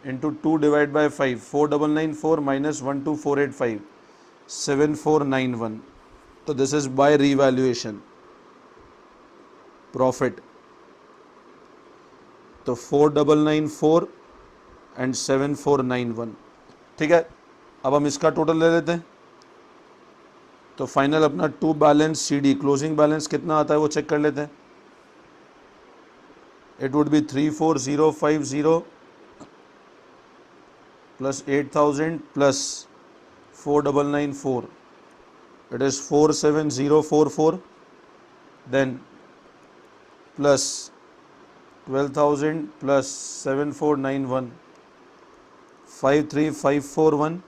S1: इंटू 2 डिवाइड बाई 5, 4,994 माइनस 12,485 7,491। तो this is by revaluation profit. तो 4,994 एंड 7,491। ठीक है, अब हम इसका टोटल ले लेते हैं। तो फाइनल अपना to balance CD closing balance कितना आता है वो चेक कर लेते हैं। It would be 34,050 plus 8,000 plus 4,994, it is 4,7,044, then plus 12,000 plus 7,491, 53,541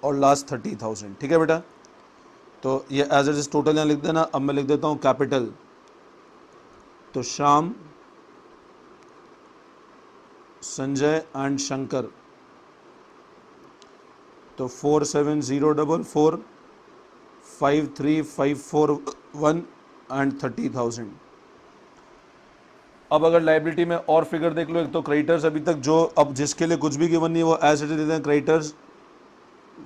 S1: और लास्ट 30,000। ठीक है बेटा, तो ये एज इट इज टोटल यहाँ लिख देना। अब मैं लिख देता हूँ कैपिटल। तो श्याम, संजय एंड शंकर, तो 47,044, 53,541 एंड 30,000। अब अगर लाइबिलिटी में और फिगर देख लो, एक तो क्रेडिटर्स अभी तक जो अब जिसके लिए कुछ भी गिवन नहीं है वो एज इट इज देते हैं, क्रेडिटर्स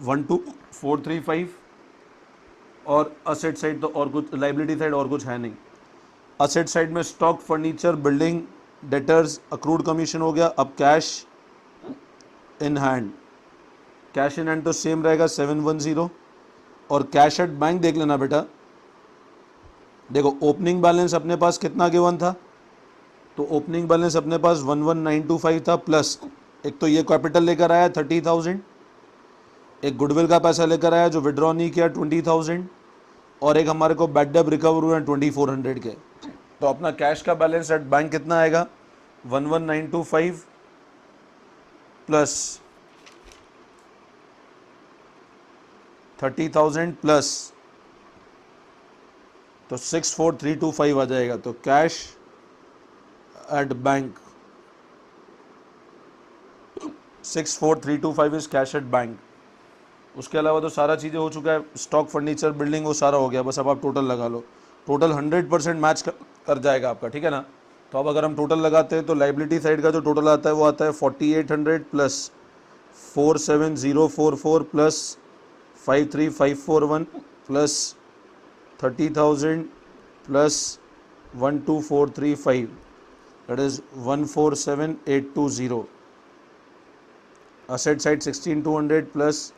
S1: 12,435 और असेट साइड तो और कुछ, लाइबिलिटी साइड और कुछ है नहीं। असेट साइड में stock, furniture, building, debtors, accrued commission हो गया। अब cash in hand, cash in hand तो सेम रहेगा 710। और कैश एट बैंक देख लेना बेटा, देखो ओपनिंग बैलेंस अपने पास कितना गिवन था, तो ओपनिंग बैलेंस अपने पास 11,925 था, प्लस एक तो ये कैपिटल लेकर आया 30,000, एक गुडविल का पैसा लेकर आया जो विड्रॉ नहीं किया 20,000, और एक हमारे को बैड डेट रिकवर हुए 2,400 के। तो अपना कैश का बैलेंस एट बैंक कितना आएगा, 11,925 प्लस 30,000 प्लस, तो 64,325 आ जाएगा। तो cash at bank 64,325 is cash at bank. उसके अलावा तो सारा चीज़ें हो चुका है, स्टॉक, फर्नीचर, बिल्डिंग वो सारा हो गया। बस अब आप टोटल लगा लो, टोटल 100% मैच कर जाएगा आपका। ठीक है ना, तो अब अगर हम टोटल लगाते हैं तो लाइबिलिटी साइड का जो टोटल आता है वो आता है 4,800 plus 4,7,044 plus 53,541 plus 30,000 plus 12,435, that is 147,820. Asset side 16,200 plus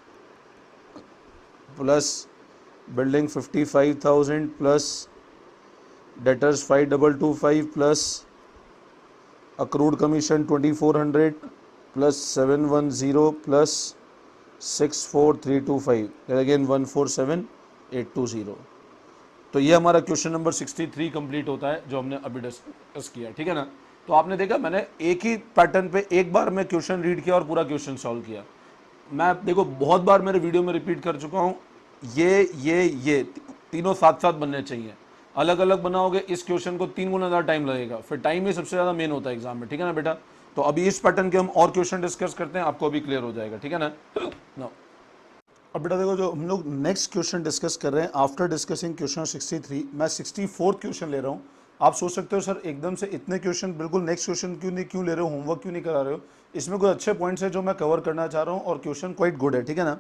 S1: building 55,000 plus debtors 5,225 plus accrued commission 2,400 plus 710 plus 64,325, that again 147,820। तो ये हमारा क्वेश्चन नंबर 63 कंप्लीट होता है जो हमने अभी डिस्कस किया। ठीक है ना, तो आपने देखा मैंने एक ही पैटर्न पे एक बार में क्वेश्चन रीड किया और पूरा क्वेश्चन सॉल्व किया। मैं देखो बहुत बार मेरे वीडियो में रिपीट कर चुका हूँ, ये तीनों साथ साथ बनने चाहिए। अलग अलग बनाओगे इस क्वेश्चन को 3 गुना ज़्यादा टाइम लगेगा, फिर टाइम ही सबसे ज़्यादा मेन होता है एग्जाम में। ठीक है ना बेटा, तो अभी इस पैटर्न के हम और क्वेश्चन डिस्कस करते हैं, आपको अभी क्लियर हो जाएगा। ठीक है ना, अब बेटा देखो जो हम लोग नेक्स्ट क्वेश्चन डिस्कस कर रहे हैं आफ्टर डिस्कसिंग क्वेश्चन 63, मैं 64 क्वेश्चन ले रहा हूँ। आप सोच सकते हो सर एकदम से इतने क्वेश्चन, बिल्कुल नेक्स्ट क्वेश्चन क्यों ले रहे हो, होमवर्क क्यों नहीं करा रहे हो। इसमें कुछ अच्छे पॉइंट्स है जो मैं कवर करना चाह रहा हूँ और क्वेश्चन क्वाइट गुड है। ठीक है ना,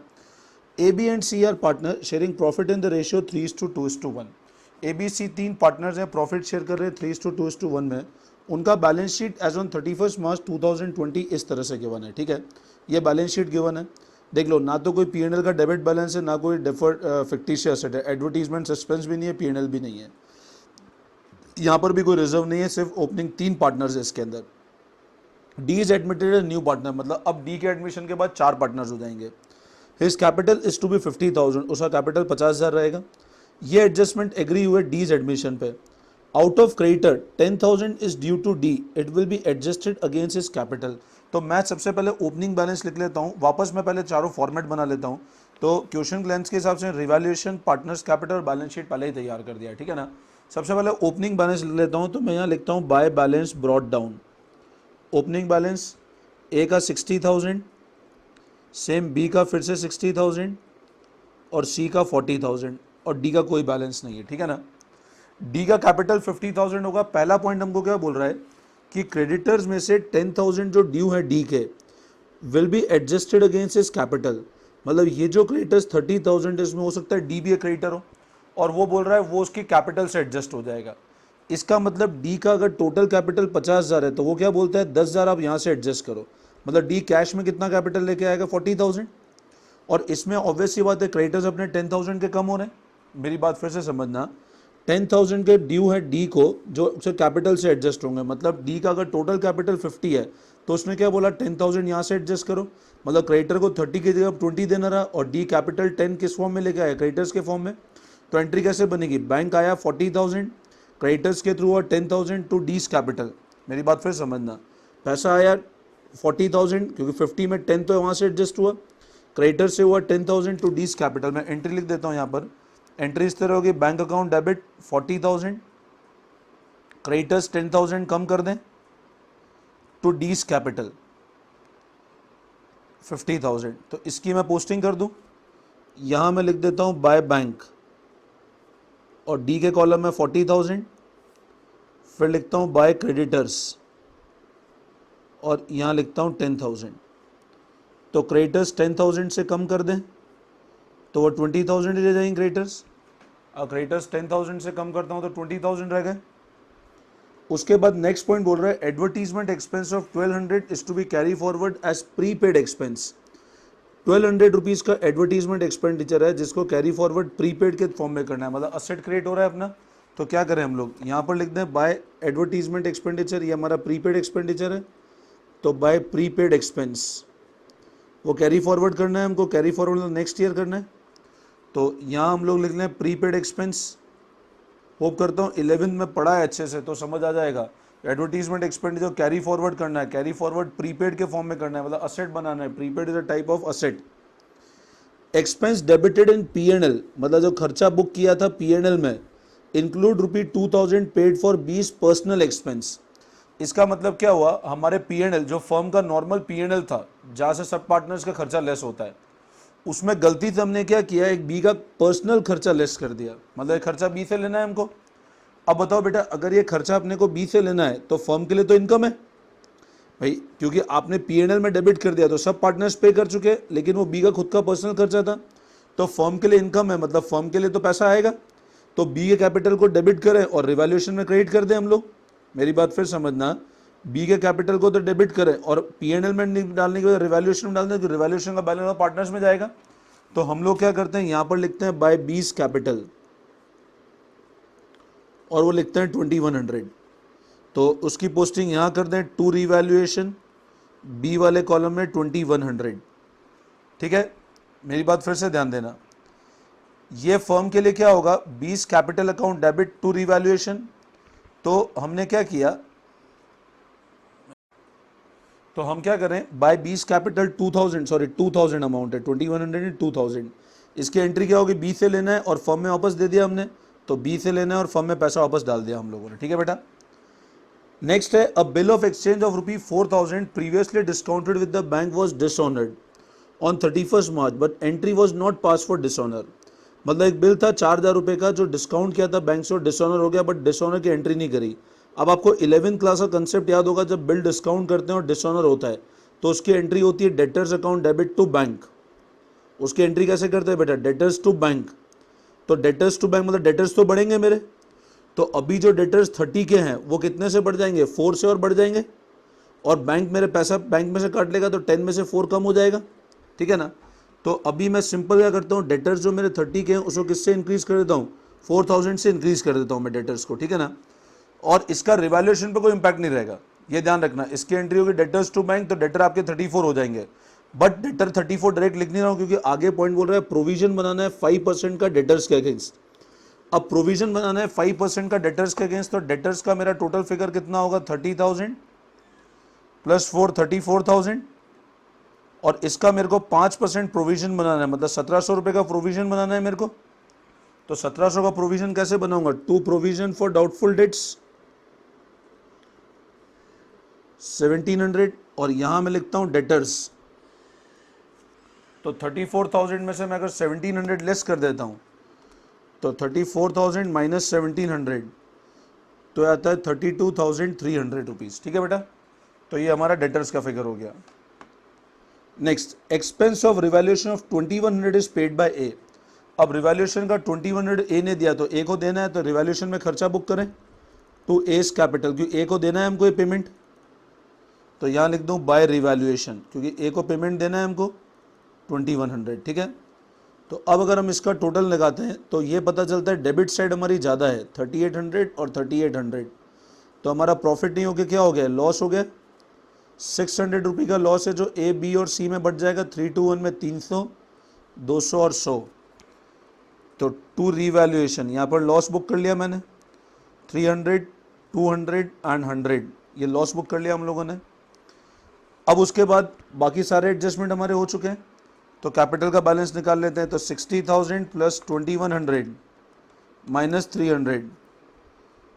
S1: AB and C are partner sharing profit in the ratio 3:2:1। ABC 3 partners हैं, प्रॉफिट शेयर कर रहे हैं 3:2:1 में। उनका balance sheet as on 31 March 2020 इस तरह से गिवन है। ठीक है, ये बैलेंस शीट गिवन है, देख लो। ना तो कोई P&L का डेबिट बैलेंस है, ना कोई डिफर्ड फिक्टिशियस एसेट है, एडवर्टीजमेंट सस्पेंस भी नहीं है, P&L भी नहीं है, यहाँ पर भी कोई रिजर्व नहीं है, सिर्फ ओपनिंग 3 पार्टनर्स है इसके अंदर। D is admitted new partner, मतलब अब डी के एडमिशन के बाद 4 पार्टनर्स हो जाएंगे। His capital is to be 50,000, उसका कैपिटल 50,000 रहेगा। ये एडजस्टमेंट एग्री हुए डीज एडमिशन पे। Out of creditor 10,000 is due to D, it will be adjusted against his capital. तो मैं सबसे पहले ओपनिंग बैलेंस लिख लेता हूँ, वापस मैं पहले चारों फॉर्मेट बना लेता हूँ। तो क्वेश्चन लेंथ के हिसाब से रिवैल्यूएशन, पार्टनर्स कैपिटल और बैलेंस शीट पहले ही तैयार कर दिया, ठीक है ना। सबसे पहले ओपनिंग बैलेंस लिख लेता हूँ, तो मैं यहाँ लिखता हूँ by balance brought down. Opening balance A का 60,000, सेम बी का फिर से 60,000 और सी का 40,000 और डी का कोई बैलेंस नहीं है, ठीक है ना। डी का कैपिटल 50,000 होगा। पहला पॉइंट हमको क्या बोल रहा है कि क्रेडिटर्स में से 10,000 जो ड्यू है डी के will be adjusted against his capital. मतलब ये जो क्रेडिटर्स 30,000 इसमें हो सकता है डी भी एक क्रेडिटर हो, और वो बोल रहा है वो उसकी कैपिटल से एडजस्ट हो जाएगा। इसका मतलब डी का अगर टोटल कैपिटल 50,000 है तो वो क्या बोलता है 10,000 आप यहाँ से एडजस्ट करो। मतलब डी कैश में कितना कैपिटल लेके आएगा 40,000। और इसमें ऑब्वियस सी बात है क्रेडिटर्स अपने 10,000 के कम हो रहे हैं। मेरी बात फिर से समझना, 10,000 के ड्यू है डी को जो उसे कैपिटल से एडजस्ट होंगे। मतलब डी का अगर टोटल कैपिटल 50 है तो उसने क्या बोला 10,000 यहाँ से एडजस्ट करो। मतलब क्रेडिटर को 30 की जगह 20 देना रहा और डी कैपिटल 10 किस फॉर्म में लेके आया, क्रेडिटर्स के फॉर्म में। तो एंट्री कैसे बनेगी, बैंक आया 40,000, क्रेडिटर्स के थ्रू हुआ 10,000 टू डीज कैपिटल। मेरी बात फिर समझना, पैसा आया 40,000 क्योंकि 50 में 10 तो वहाँ से एडजस्ट हुआ, क्रेडिटर से हुआ 10,000 टू डीज कैपिटल। मैं एंट्री लिख देता हूँ यहाँ पर। एंट्री इस तरह होगी, बैंक अकाउंट डेबिट 40,000, क्रेडिटर्स 10,000 कम कर दें टू डीज कैपिटल 50,000। तो इसकी मैं पोस्टिंग कर दूं, यहां मैं लिख देता हूं बाय बैंक और डी के कॉलम में 40,000, फिर लिखता हूं बाय क्रेडिटर्स और यहां लिखता हूं 10,000। तो क्रेडिटर्स 10,000 से कम कर दें तो वो 20,000 रह जाएंगे क्रेडिटर्स। और क्रेडिटर्स 10,000 से कम करता हूं तो 20,000 रह गए। उसके बाद नेक्स्ट पॉइंट बोल रहा है advertisement expense of 1200 is to be carry forward as prepaid expense. 1200 rupees का एडवर्टीजमेंट एक्सपेंडिचर है जिसको कैरी फॉरवर्ड प्रीपेड के फॉर्म में करना है। मतलब असेट क्रिएट हो रहा है अपना, तो क्या करें हम लोग यहाँ पर लिख दें बाय एडवर्टीजमेंट एक्सपेंडिचर, ये हमारा प्रीपेड एक्सपेंडिचर है तो बाय प्रीपेड एक्सपेंस वो कैरी फॉरवर्ड करना है हमको। कैरी फॉरवर्ड मतलब नेक्स्ट ईयर करना है, तो यहाँ हम लोग लिख लें प्रीपेड एक्सपेंस। होप करता हूँ 11th में पढ़ा है अच्छे से तो समझ आ जाएगा। एडवर्टीजमेंट एक्सपेंडिचर कैरी फॉरवर्ड करना है, कैरी फॉरवर्ड प्रीपेड के फॉर्म में करना है, मतलब असेट बनाना है। Prepaid is a type of asset. Expense debited in PNL, मतलब जो खर्चा बुक किया था पीएनएल में, include ₹2,000 paid for 20 personal expense. इसका मतलब क्या हुआ, हमारे पीएनएल जो फर्म का नॉर्मल पीएनएल था जहाँ से सब पार्टनर्स का खर्चा लेस होता है, उसमें गलती से हमने क्या किया, एक बी का पर्सनल खर्चा लेस कर दिया। मतलब खर्चा बी से लेना है हमको। अब बताओ बेटा, अगर ये खर्चा अपने को बी से लेना है तो फर्म के लिए तो इनकम है भाई, क्योंकि आपने पीएनएल में डेबिट कर दिया तो सब पार्टनर्स पे कर चुके, लेकिन वो बी का खुद का पर्सनल खर्चा था तो फर्म के लिए इनकम है, मतलब फर्म के लिए तो पैसा आएगा। तो बी के कैपिटल को डेबिट करें और रिवैल्यूएशन में क्रेडिट कर दें हम लोग। मेरी बात फिर समझना, बी के कैपिटल को तो डेबिट करें और पीएनएल में डालने के बाद रिवैल्यूएशन में डाल दें, तो रिवैल्यूएशन का बैलेंस पार्टनर्स में जाएगा। तो हम लोग क्या करते हैं, यहां पर लिखते हैं बाय बीस कैपिटल और वो लिखते हैं 2100। तो उसकी पोस्टिंग यहां कर दें टू रिवैल्यूएशन, बी वाले कॉलम में 2100। ठीक है, मेरी बात फिर से ध्यान देना, ये फर्म के लिए क्या होगा, 20 capital account debit to revaluation. तो हमने क्या किया, तो हम क्या करें, बाय 20 कैपिटल 2000 अमाउंट है, 2100 2000। इसकी एंट्री क्या होगी, बी से लेना है और फर्म में वापस दे दिया हमने, तो बी से लेना है और फर्म में पैसा वापस डाल दिया हम लोगों ने। ठीक है बेटा, नेक्स्ट है अ bill of exchange of ₹4,000 previously discounted with the bank was dishonoured on 31 March but entry was not pass for dishonour. मतलब एक बिल था 4,000 रुपये का जो डिस्काउंट किया था बैंक से, डिसऑनर हो गया बट डिसऑनर की एंट्री नहीं करी। अब आपको 11th क्लास का कंसेप्ट याद होगा, जब बिल डिस्काउंट करते हैं और डिसऑनर होता है तो उसकी एंट्री होती है debtors account debit to bank. उसकी एंट्री कैसे करते हैं बेटा, डेटर्स टू बैंक। तो डेटर्स टू बैंक मतलब डेटर्स तो बढ़ेंगे मेरे, तो अभी जो डेटर्स 30 के हैं वो कितने से बढ़ जाएंगे, 4 से और बढ़ जाएंगे, और बैंक मेरे पैसा बैंक में से काट लेगा तो 10 में से 4 कम हो जाएगा। ठीक है ना, तो अभी मैं सिंपल क्या करता हूँ, डेटर्स जो मेरे 30 के हैं उसको किससे इंक्रीज कर देता हूँ, 4,000 से इंक्रीज कर देता हूँ मैं डेटर्स को। ठीक है ना, और इसका रिवैल्यूएशन पे कोई इंपैक्ट नहीं रहेगा, ये ध्यान रखना। इसकी एंट्री होगी डेटर्स टू बैंक, तो डेटर आपके 34 हो जाएंगे, बट डेटर 34 डायरेक्ट लिख नहीं रहा हूँ क्योंकि आगे पॉइंट बोल रहा है प्रोविजन बनाना है 5% का डेटर्स के अगेंस्ट। अब प्रोविजन बनाना है 5% का डेटर्स के अगेंस्ट, तो डेटर्स का मेरा टोटल फिगर कितना होगा 30,000 प्लस 4 34,000, और इसका मेरे को 5% प्रोविजन बनाना है, मतलब 1,700 रुपये का प्रोविजन बनाना है मेरे को। तो 1,700 का प्रोविजन कैसे बनाऊंगा, 2 प्रोविजन फॉर डाउटफुल डेट्स 1,700, और यहां मैं लिखता हूं डेटर्स। तो 34,000 में से मैं अगर 1,700 लेस कर देता हूं तो 34,000 माइनस 1,700 तो आता है 32,300 रुपीज़। ठीक है बेटा, तो ये हमारा डेटर्स का फिगर हो गया। Next, expense of revaluation of 2,100 is paid by A. अब रिवैल्यूएशन का 2,100 ए ने दिया तो ए को देना है, तो रिवैल्यूएशन में खर्चा बुक करें टू एस कैपिटल, क्योंकि ए को देना है हमको ये पेमेंट, तो यहाँ लिख दूँ बाय रिवैल्यूएशन, क्योंकि ए को पेमेंट देना है हमको 2,100। ठीक है, तो अब अगर हम इसका टोटल लगाते हैं तो ये पता चलता है डेबिट साइड हमारी ज़्यादा है 3,800 और 3,800, तो हमारा प्रॉफिट नहीं हो गया, क्या हो गया, लॉस हो गया। 600 रुपये का लॉस है जो ए बी और सी में बढ़ जाएगा, 3 to 1 में 300 200 और 100। तो टू रीवैल्यूएशन यहाँ पर लॉस बुक कर लिया मैंने, 300 200 एंड 100, ये लॉस बुक कर लिया हम लोगों ने। अब उसके बाद बाकी सारे एडजस्टमेंट हमारे हो चुके हैं, तो कैपिटल का बैलेंस निकाल लेते हैं। तो 60,000 प्लस 2,100 माइनस 300,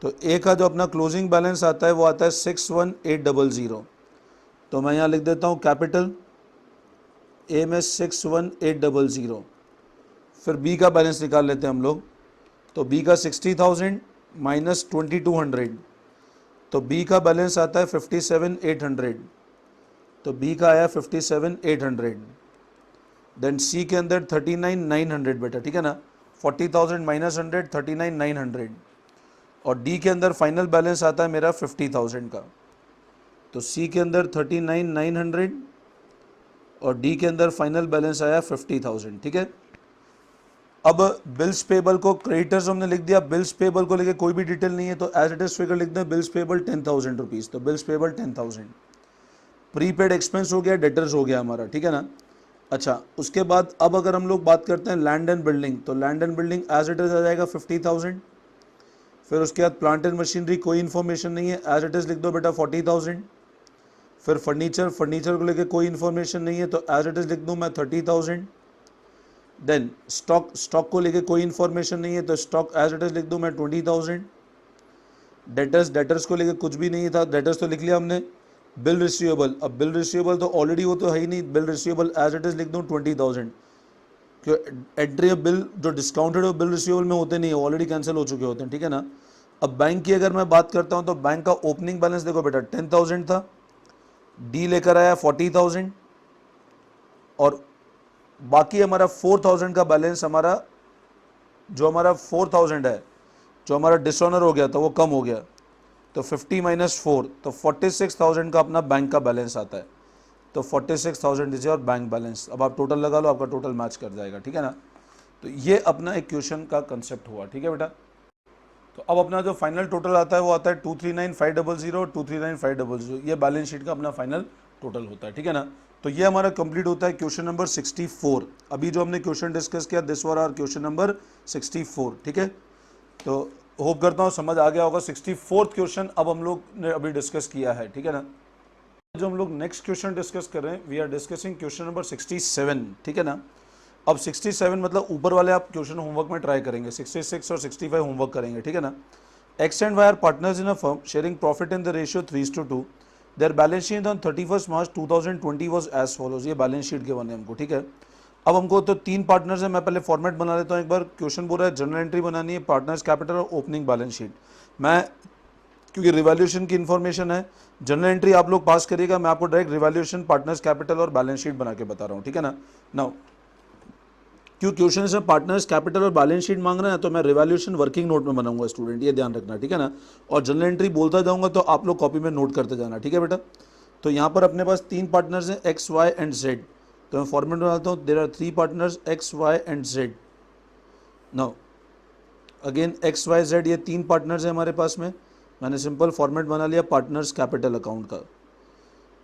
S1: तो ए का जो अपना क्लोजिंग बैलेंस आता है वो आता है 61,800। तो मैं यहाँ लिख देता हूँ कैपिटल ए में 61,800। फिर बी का बैलेंस निकाल लेते हैं हम लोग, तो बी का 60,000 माइनस 2,200, तो बी का बैलेंस आता है 57,800, तो बी का आया 57,800। देन सी के अंदर 39,900 बेटा, ठीक है ना, 40,000 माइनस 100 39,900, और डी के अंदर फाइनल बैलेंस आता है मेरा 50,000 का। तो सी के अंदर 39,900 और डी के अंदर फाइनल बैलेंस आया 50,000। ठीक है, अब बिल्स पेबल को क्रेडिटर्स हमने लिख दिया, बिल्स पेबल को लेके कोई भी डिटेल नहीं है, तो एज इट इज फिगर लिख दें, बिल्स पेबल 10,000 रुपीज़, तो बिल्स पेबल 10,000। प्रीपेड एक्सपेंस हो गया, डेटर्स हो गया हमारा, ठीक है ना। अच्छा, उसके बाद अब अगर हम लोग बात करते हैं लैंड एंड बिल्डिंग, तो land and building as it is आ जाएगा 50,000। फिर उसके बाद प्लांट एंड मशीनरी कोई इन्फॉर्मेशन नहीं है, एज इट इज लिख दो बेटा 40,000। फिर फर्नीचर को लेके कोई इन्फॉर्मेशन नहीं है, तो एज इट इज लिख दूँ मैं 30,000। देन स्टॉक को लेके कोई इन्फॉर्मेशन नहीं है, तो स्टॉक एज इट इज लिख दूँ मैं 20,000। डेटर्स को लेके कुछ भी नहीं था, डेटर्स तो लिख लिया हमने। बिल रिसीवेबल, अब बिल रिसीवेबल तो ऑलरेडी वो तो है ही नहीं, bill receivable as it is लिख दूँ 20,000, क्यों एंट्री ऑफ बिल जो डिस्काउंटेड हो बिल रिसीवेबल में होते नहीं है, ऑलरेडी कैंसिल हो चुके होते हैं, ठीक है ना। अब बैंक की अगर मैं बात करता हूँ तो बैंक का ओपनिंग बैलेंस देखो बेटा 10,000 था, डी लेकर आया 40,000, और बाकी हमारा 4,000 का बैलेंस हमारा जो हमारा 4,000 है जो हमारा डिसऑनर हो गया था वो कम हो गया, तो 50 माइनस 4 तो 46,000 का अपना बैंक का बैलेंस आता है। तो 46,000 दीजिए और बैंक बैलेंस, अब आप टोटल लगा लो, आपका टोटल मैच कर जाएगा, ठीक है ना। तो ये अपना एक क्वेश्चन का कंसेप्ट हुआ, ठीक है बेटा। तो अब अपना जो फाइनल टोटल आता है वो आता है 239,500 239,500, ये बैलेंस शीट का अपना फाइनल टोटल होता है, ठीक है ना। तो ये हमारा कंप्लीट होता है क्वेश्चन नंबर 64। अभी जो हमने क्वेश्चन डिस्कस किया this were our question number 64, ठीक है। तो होप करता हूँ समझ आ गया होगा। 64th क्वेश्चन अब हम लोग ने अभी डिस्कस किया है, ठीक है ना। जो हम लोग नेक्स्ट क्वेश्चन डिस्कस कर रहे हैं, we are discussing question number 67, ठीक है ना। अब 67 मतलब ऊपर वाले आप क्वेश्चन होमवर्क में ट्राई करेंगे, 66 और 65 होमवर्क करेंगे, ठीक है ना। X and y are partners in a firm sharing profit in the ratio 3:2। Their balance sheet on 31 March 2020 was as follows. ये बैलेंस शीट के बने हमको, ठीक है। अब हमको तो 3 पार्टनर्स है, मैं पहले फॉर्मेट बना लेता हूँ एक बार। क्वेश्चन बोल रहा है जनरल एंट्री बनानी है, पार्टनर्स कैपिटल और ओपनिंग बैलेंस शीट। मैं क्योंकि रिवैल्यूएशन की इन्फॉर्मेशन है, जनरल एंट्री आप लोग पास करिएगा, मैं आपको डायरेक्ट रिवैल्यूएशन, पार्टनर्स कैपिटल और बैलेंस शीट बना के बता रहा हूँ, ठीक है ना। नाउ क्यों क्वेश्चन से पार्टनर्स कैपिटल और बैलेंस शीट मांग रहे हैं, तो मैं रिवैल्यूएशन वर्किंग नोट में बनाऊंगा स्टूडेंट, ये ध्यान रखना, ठीक है ना। और जनरल एंट्री बोलता जाऊंगा तो आप लोग कॉपी में नोट करते जाना, ठीक है बेटा। तो यहाँ पर अपने पास 3 पार्टनर्स हैं एक्स वाई एंड जेड, तो मैं फॉर्मेट बनाता हूँ, there are 3 partners x y and z. Now again x y z, ये 3 पार्टनर्स हैं हमारे पास में। मैंने सिंपल फॉर्मेट बना लिया पार्टनर्स कैपिटल अकाउंट का।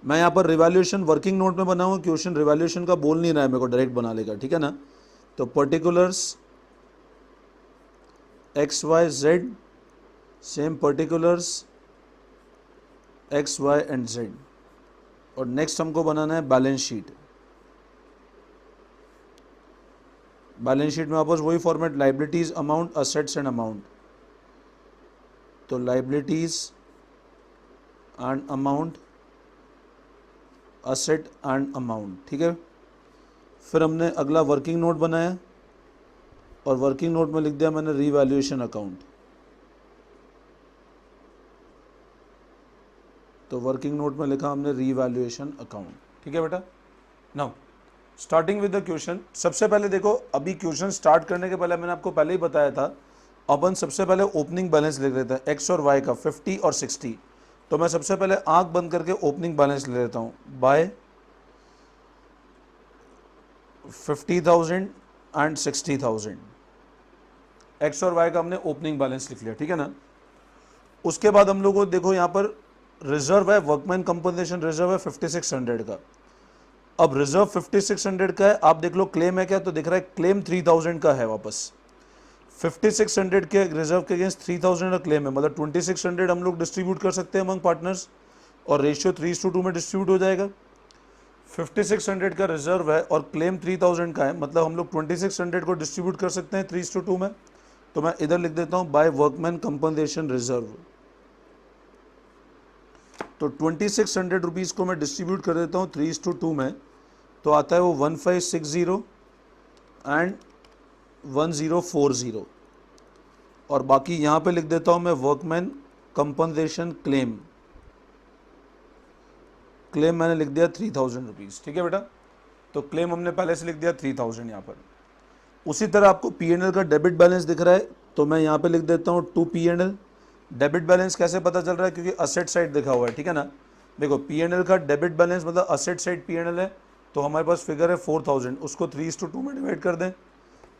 S1: मैं यहाँ पर रिवैल्यूएशन वर्किंग नोट में बनाऊंगा, क्वेश्चन रिवैल्यूएशन का बोल नहीं रहा है मेरे को, डायरेक्ट बना लेगा, ठीक है ना। तो particulars x y z, same particulars x y and z. और नेक्स्ट हमको बनाना है बैलेंस शीट। बैलेंस शीट में वापस वही format, liabilities amount, assets and amount. तो liabilities and amount, asset and amount, ठीक है। फिर हमने अगला वर्किंग नोट बनाया और वर्किंग नोट में लिख दिया मैंने रीवैल्यूएशन अकाउंट। तो वर्किंग नोट में लिखा हमने रीवैल्यूएशन अकाउंट, ठीक है बेटा। Now starting with the question. सबसे पहले देखो, अभी क्वेश्चन स्टार्ट करने के पहले मैंने आपको पहले ही बताया था, अपन सबसे पहले ओपनिंग बैलेंस लिख लेते हैं एक्स और वाई का, 50 और 60। तो मैं सबसे पहले आंख बंद करके ओपनिंग बैलेंस ले लेता हूँ, बाय 50,000 एंड 60,000। एक्स और वाई का हमने ओपनिंग बैलेंस लिख लिया, ठीक है ना। उसके बाद हम लोग को देखो यहाँ पर रिजर्व है, वर्कमैन कंपनसेशन रिजर्व है 5600 का। अब रिजर्व 5600 का है, आप देख लो क्लेम है क्या, तो दिख रहा है क्लेम 3000 का है वापस। 5600 के रिजर्व के अगेंस्ट 3000 का क्लेम है, मतलब 2600 हम लोग डिस्ट्रीब्यूट कर सकते हैं अमंग पार्टनर्स और रेशियो 3:2 में डिस्ट्रीब्यूट हो जाएगा। 5600 का रिजर्व है और क्लेम 3000 का है, मतलब हम लोग 2600 को डिस्ट्रीब्यूट कर सकते हैं 3:2 में। तो मैं इधर लिख देता हूं बाय वर्कमैन कंपनसेशन रिजर्व। तो 2600 रुपीज़ को मैं डिस्ट्रीब्यूट कर देता हूं 3:2 में, तो आता है वो 1560 एंड 1040। और बाकी यहाँ पे लिख देता हूँ मैं वर्कमैन कंपनसेशन क्लेम। क्लेम मैंने लिख दिया 3000 रुपीज़, ठीक है बेटा। तो क्लेम हमने पहले से लिख दिया 3000 यहाँ पर। उसी तरह आपको P&L का डेबिट बैलेंस दिख रहा है, तो मैं यहाँ पे लिख देता हूँ टू P&L। डेबिट बैलेंस कैसे पता चल रहा है, क्योंकि असेट साइड लिखा हुआ है, ठीक है ना। देखो P&L का डेबिट बैलेंस मतलब असेट साइड P&L है, तो हमारे पास फिगर है 4000, उसको 3:2 में डिवाइड कर दें।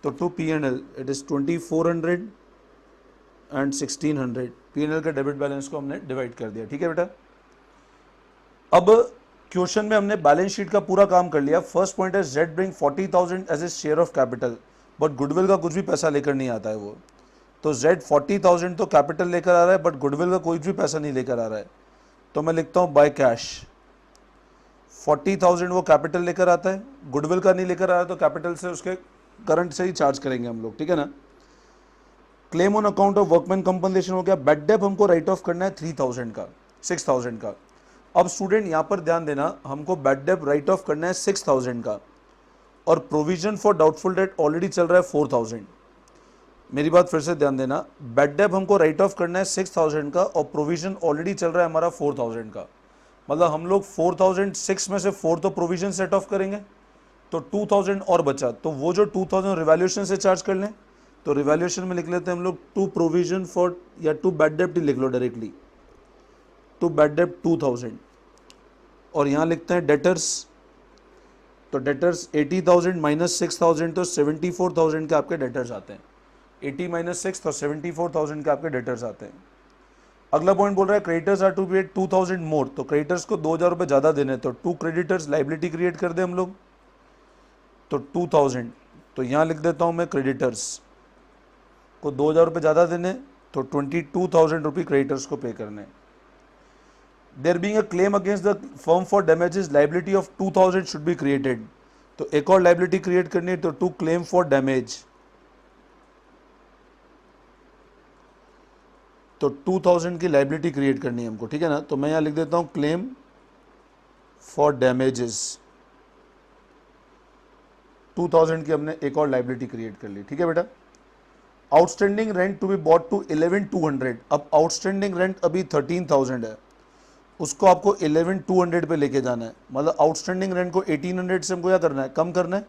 S1: तो to P&L it is 2400 and 1600। P&L का डेबिट बैलेंस को हमने डिवाइड कर दिया, ठीक है बेटा। अब क्वेश्चन में हमने बैलेंस शीट का पूरा काम कर लिया। फर्स्ट पॉइंट है z bring 40,000 as a share of capital, but goodwill का कुछ भी पैसा लेकर नहीं आता है वो। तो जेड 40,000 तो कैपिटल लेकर आ रहा है, बट गुडविल का कोई भी पैसा नहीं लेकर आ रहा है। तो मैं लिखता हूँ बाय कैश। 40,000 वो कैपिटल लेकर आता है, गुडविल का नहीं लेकर आ रहा है, तो कैपिटल से उसके करंट से ही चार्ज करेंगे हम लोग, ठीक है ना। Claim on account of workman compensation हो गया। बैड डेट हमको राइट ऑफ करना है 3000 का, 6000 का। अब स्टूडेंट यहाँ पर ध्यान देना, हमको बैड डेट राइट ऑफ करना है 6000 का और provision for doubtful date already चल रहा है 4000। मेरी बात फिर से ध्यान देना, बैड डेट हमको राइट ऑफ करना है 6000 का और प्रोविजन ऑलरेडी चल रहा है हमारा 4000 का। मतलब हम लोग 4006 में से 4 तो प्रोविजन सेट ऑफ करेंगे, तो 2000 और बचा, तो वो जो 2000 रिवैल्यूएशन से चार्ज कर लें। तो रिवैल्यूएशन में लिख लेते हैं हम लोग टू प्रोविजन फॉर, या टू बैड डेट ही लिख लो डायरेक्टली, टू बैड डेट 2000। और यहाँ लिखते हैं डेटर्स, तो डेटर्स 80,000 माइनस 6000 तो 74,000 के आपके डेटर्स आते हैं। 80 माइनस 6 तो 74,000 के आपके डेटर्स आते हैं। अगला पॉइंट बोल रहा है क्रेडिटर्स आर टू बी 2000 मोर, तो क्रेडिटर्स को 2000 रुपये ज़्यादा देने, तो टू क्रेडिटर्स लाइबिलिटी क्रिएट कर दे हम लोग, तो 2000। तो यहाँ लिख देता हूँ मैं क्रेडिटर्स को 2000 रुपये ज़्यादा देने, तो 22,000 रुपये क्रेडिटर्स को पे करने। There being a claim against the firm for damages, liability of 2000 should be created. तो एक और लाइबिलिटी क्रिएट करनी है, तो टू क्लेम फॉर डैमेज, तो 2000 की लाइबिलिटी क्रिएट करनी है हमको, ठीक है ना। तो मैं यहाँ लिख देता हूँ क्लेम फॉर डैमेजेस, 2000 की हमने एक और लाइबिलिटी क्रिएट कर ली, ठीक है बेटा। Outstanding rent to be bought to 11,200। अब आउटस्टैंडिंग रेंट अभी 13,000 है, उसको आपको 11,200 पे लेके जाना है। मतलब आउटस्टैंडिंग रेंट को 1800 से हमको क्या करना है, कम करना है।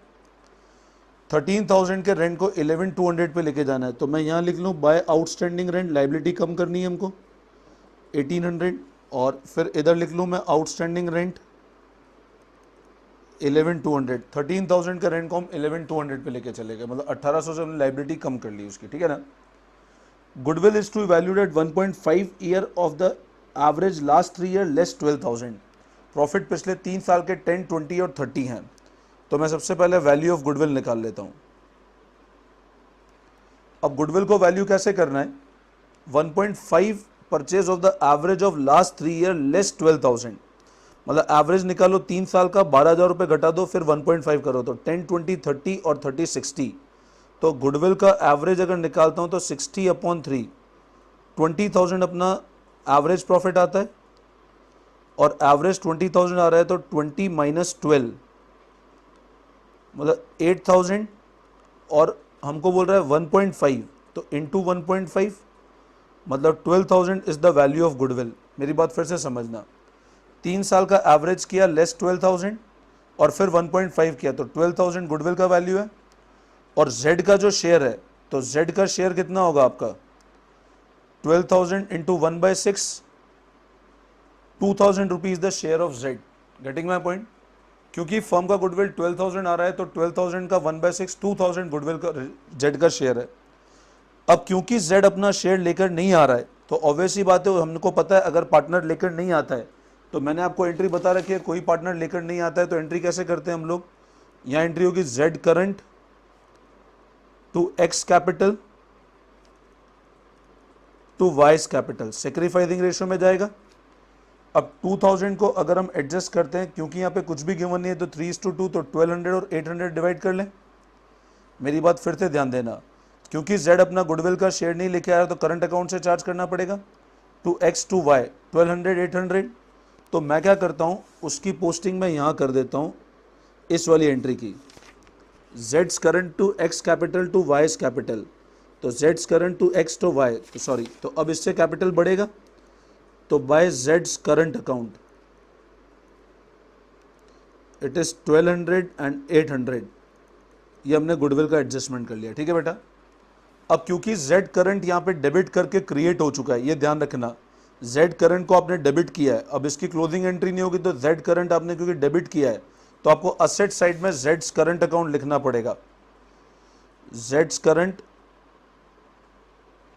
S1: 13,000 के रेंट को 11,200 पे लेके जाना है। तो मैं यहाँ लिख लूँ बाय आउटस्टैंडिंग रेंट, लाइबिलिटी कम करनी है हमको 1800, और फिर इधर लिख लूँ मैं आउटस्टैंडिंग रेंट 11,200। 13,000 का रेंट को हम 11,200 पे लेके चले गए, मतलब 1800 से हमने लाइबिलिटी कम कर ली उसकी, ठीक है ना। Goodwill is to valued at 1.5 year of the average last 3 year less 12,000। Profit पिछले 3 साल के 10, 20 और 30 हैं। तो मैं सबसे पहले वैल्यू ऑफ गुडविल निकाल लेता हूँ। अब गुडविल को वैल्यू कैसे करना है, 1.5 purchase of the average of last 3 year less 12,000, मतलब एवरेज निकालो 3 साल का, 12,000 रुपये घटा दो, फिर 1.5 करो, तो 10, 20, 30 और 30, 60। तो गुडविल का एवरेज अगर निकालता हूँ तो 60/3, 20,000 अपना एवरेज प्रॉफिट आता है, और एवरेज 20,000 आ रहा है, तो 20 - 12 मतलब 8,000, और हमको बोल रहा है 1.5, तो इंटू 1.5 मतलब 12,000 is the value of goodwill. मेरी बात फिर से समझना, 3 साल का एवरेज किया लेस 12,000 और फिर 1.5 किया, तो 12,000 गुडविल का वैल्यू है। और Z का जो शेयर है, तो Z का शेयर कितना होगा आपका, 12,000 into 1/6, 2,000 rupees the share of Z। Getting my point? क्योंकि फर्म का गुडविल 12,000 आ रहा है, तो 12,000 का 1/6, 2,000 गुडविल का Z का शेयर है। अब क्योंकि Z अपना शेयर लेकर नहीं आ रहा है, तो ऑब्वियसली बात है, हमको पता है अगर पार्टनर लेकर नहीं आता है, तो मैंने आपको एंट्री बता रखी है, कोई पार्टनर लेकर नहीं आता है तो एंट्री कैसे करते हैं हम लोग, यहाँ एंट्री होगी Z current to X capital to Y's capital, sacrificing ratio में जाएगा। अब 2000 को अगर हम एडजस्ट करते हैं, क्योंकि यहाँ पे कुछ भी गिवन नहीं है, तो 3:2, तो 1200 और 800 डिवाइड कर लें। मेरी बात फिर से ध्यान देना, क्योंकि Z अपना गुडविल का शेयर नहीं लेके आया, तो करंट अकाउंट से चार्ज करना पड़ेगा, टू X टू Y 1200 800। तो मैं क्या करता हूँ, उसकी पोस्टिंग मैं यहाँ कर देता हूँ, इस वाली एंट्री की, Z's current to X capital to Y's capital, तो Z's current to X to Y, तो सॉरी, तो अब इससे कैपिटल बढ़ेगा, तो by Z's current account it is 1200 and 800। ये हमने गुडविल का एडजस्टमेंट कर लिया, ठीक है बेटा। अब क्योंकि Z करंट यहाँ पे डेबिट करके क्रिएट हो चुका है, ये ध्यान रखना, Z करंट को आपने डेबिट किया है, अब इसकी क्लोजिंग एंट्री नहीं होगी, तो Z करंट आपने क्योंकि डेबिट किया है, तो आपको असेट साइड में Z's करंट अकाउंट लिखना पड़ेगा, Z's current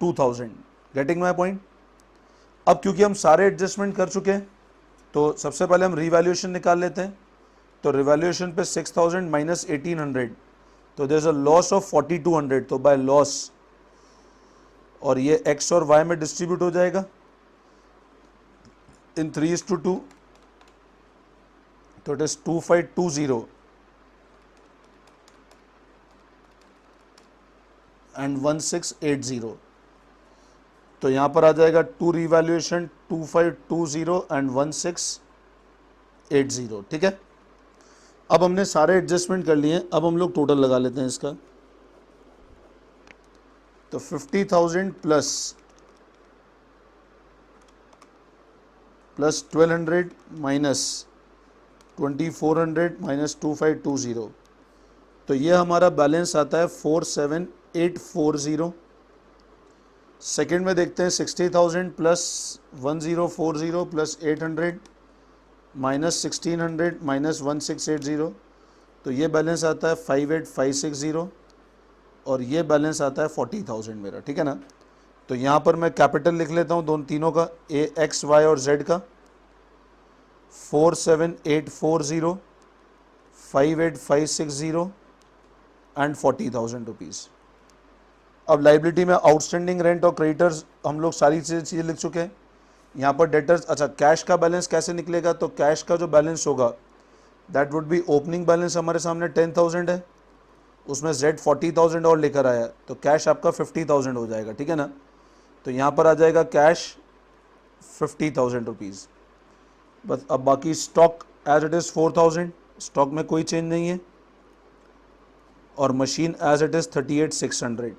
S1: 2000। Getting my point? अब क्योंकि हम सारे एडजस्टमेंट कर चुके हैं, तो सबसे पहले हम रिवैल्यूएशन निकाल लेते हैं। तो रिवैल्यूएशन पे 6000 माइनस 1800, तो there is a loss of 4200, तो बाय लॉस, और ये X और Y में डिस्ट्रीब्यूट हो जाएगा इन 3:2, तो इट इज 2520 एंड 1680। तो यहाँ पर आ जाएगा 2 रिवैल्यूएशन 2520 एंड 1680, ठीक है। अब हमने सारे एडजस्टमेंट कर लिए, अब हम लोग टोटल लगा लेते हैं इसका। तो 50,000 प्लस 1200 माइनस 2400 माइनस 2520, तो ये हमारा बैलेंस आता है 47840। सेकेंड में देखते हैं 60,000 प्लस 1040 प्लस 800 माइनस 1600 माइनस 1680, तो ये बैलेंस आता है 58560, और ये बैलेंस आता है 40,000 मेरा, ठीक है ना। तो यहाँ पर मैं कैपिटल लिख लेता हूँ दोनों तीनों का, X Y और Z का, 47840 58560 एंड 40,000 रुपीज़। अब लाइबिलिटी में आउटस्टैंडिंग रेंट और क्रेडिटर्स हम लोग सारी चीज़ें लिख चुके हैं। यहाँ पर डेटर्स, अच्छा कैश का बैलेंस कैसे निकलेगा, तो कैश का जो बैलेंस होगा that would be, opening balance हमारे सामने 10,000 है, उसमें Z 40,000 और लेकर आया, तो कैश आपका 50,000 हो जाएगा, ठीक है ना। तो यहाँ पर आ जाएगा कैश 50,000 रुपीज़ बस। अब बाकी stock as it is 4,000, stock में कोई चेंज नहीं है, और मशीन एज इट इज़ 38,600,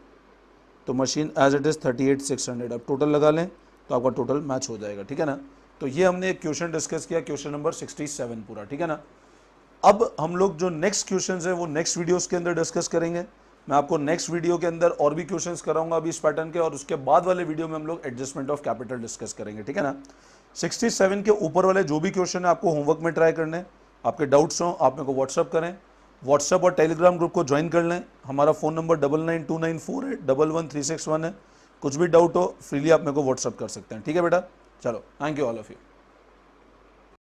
S1: तो मशीन एज इट इज़ 38,600। अब टोटल लगा लें तो आपका टोटल मैच हो जाएगा, ठीक है ना। तो ये हमने एक क्वेश्चन डिस्कस किया, क्वेश्चन नंबर 67 पूरा, ठीक है ना। अब हम लोग जो नेक्स्ट क्वेश्चन है वो नेक्स्ट वीडियोस के अंदर डिस्कस करेंगे। मैं आपको नेक्स्ट वीडियो के अंदर और भी क्वेश्चंस कराऊंगा अभी इस पैटर्न के, और उसके बाद वाले वीडियो में हम लोग एडजस्टमेंट ऑफ कैपिटल डिस्कस करेंगे, ठीक है ना। 67 के ऊपर वाले जो भी क्वेश्चन है आपको होमवर्क में ट्राई करने, आपके डाउट्स हो आप मेरे को व्हाट्सअप करें, व्हाट्सअप और टेलीग्राम ग्रुप को ज्वाइन कर लें। हमारा फ़ोन नंबर 992948111361 है। कुछ भी डाउट हो फ्रीली आप मेरे को व्हाट्सअप कर सकते हैं, ठीक है बेटा। चलो, thank you all of you.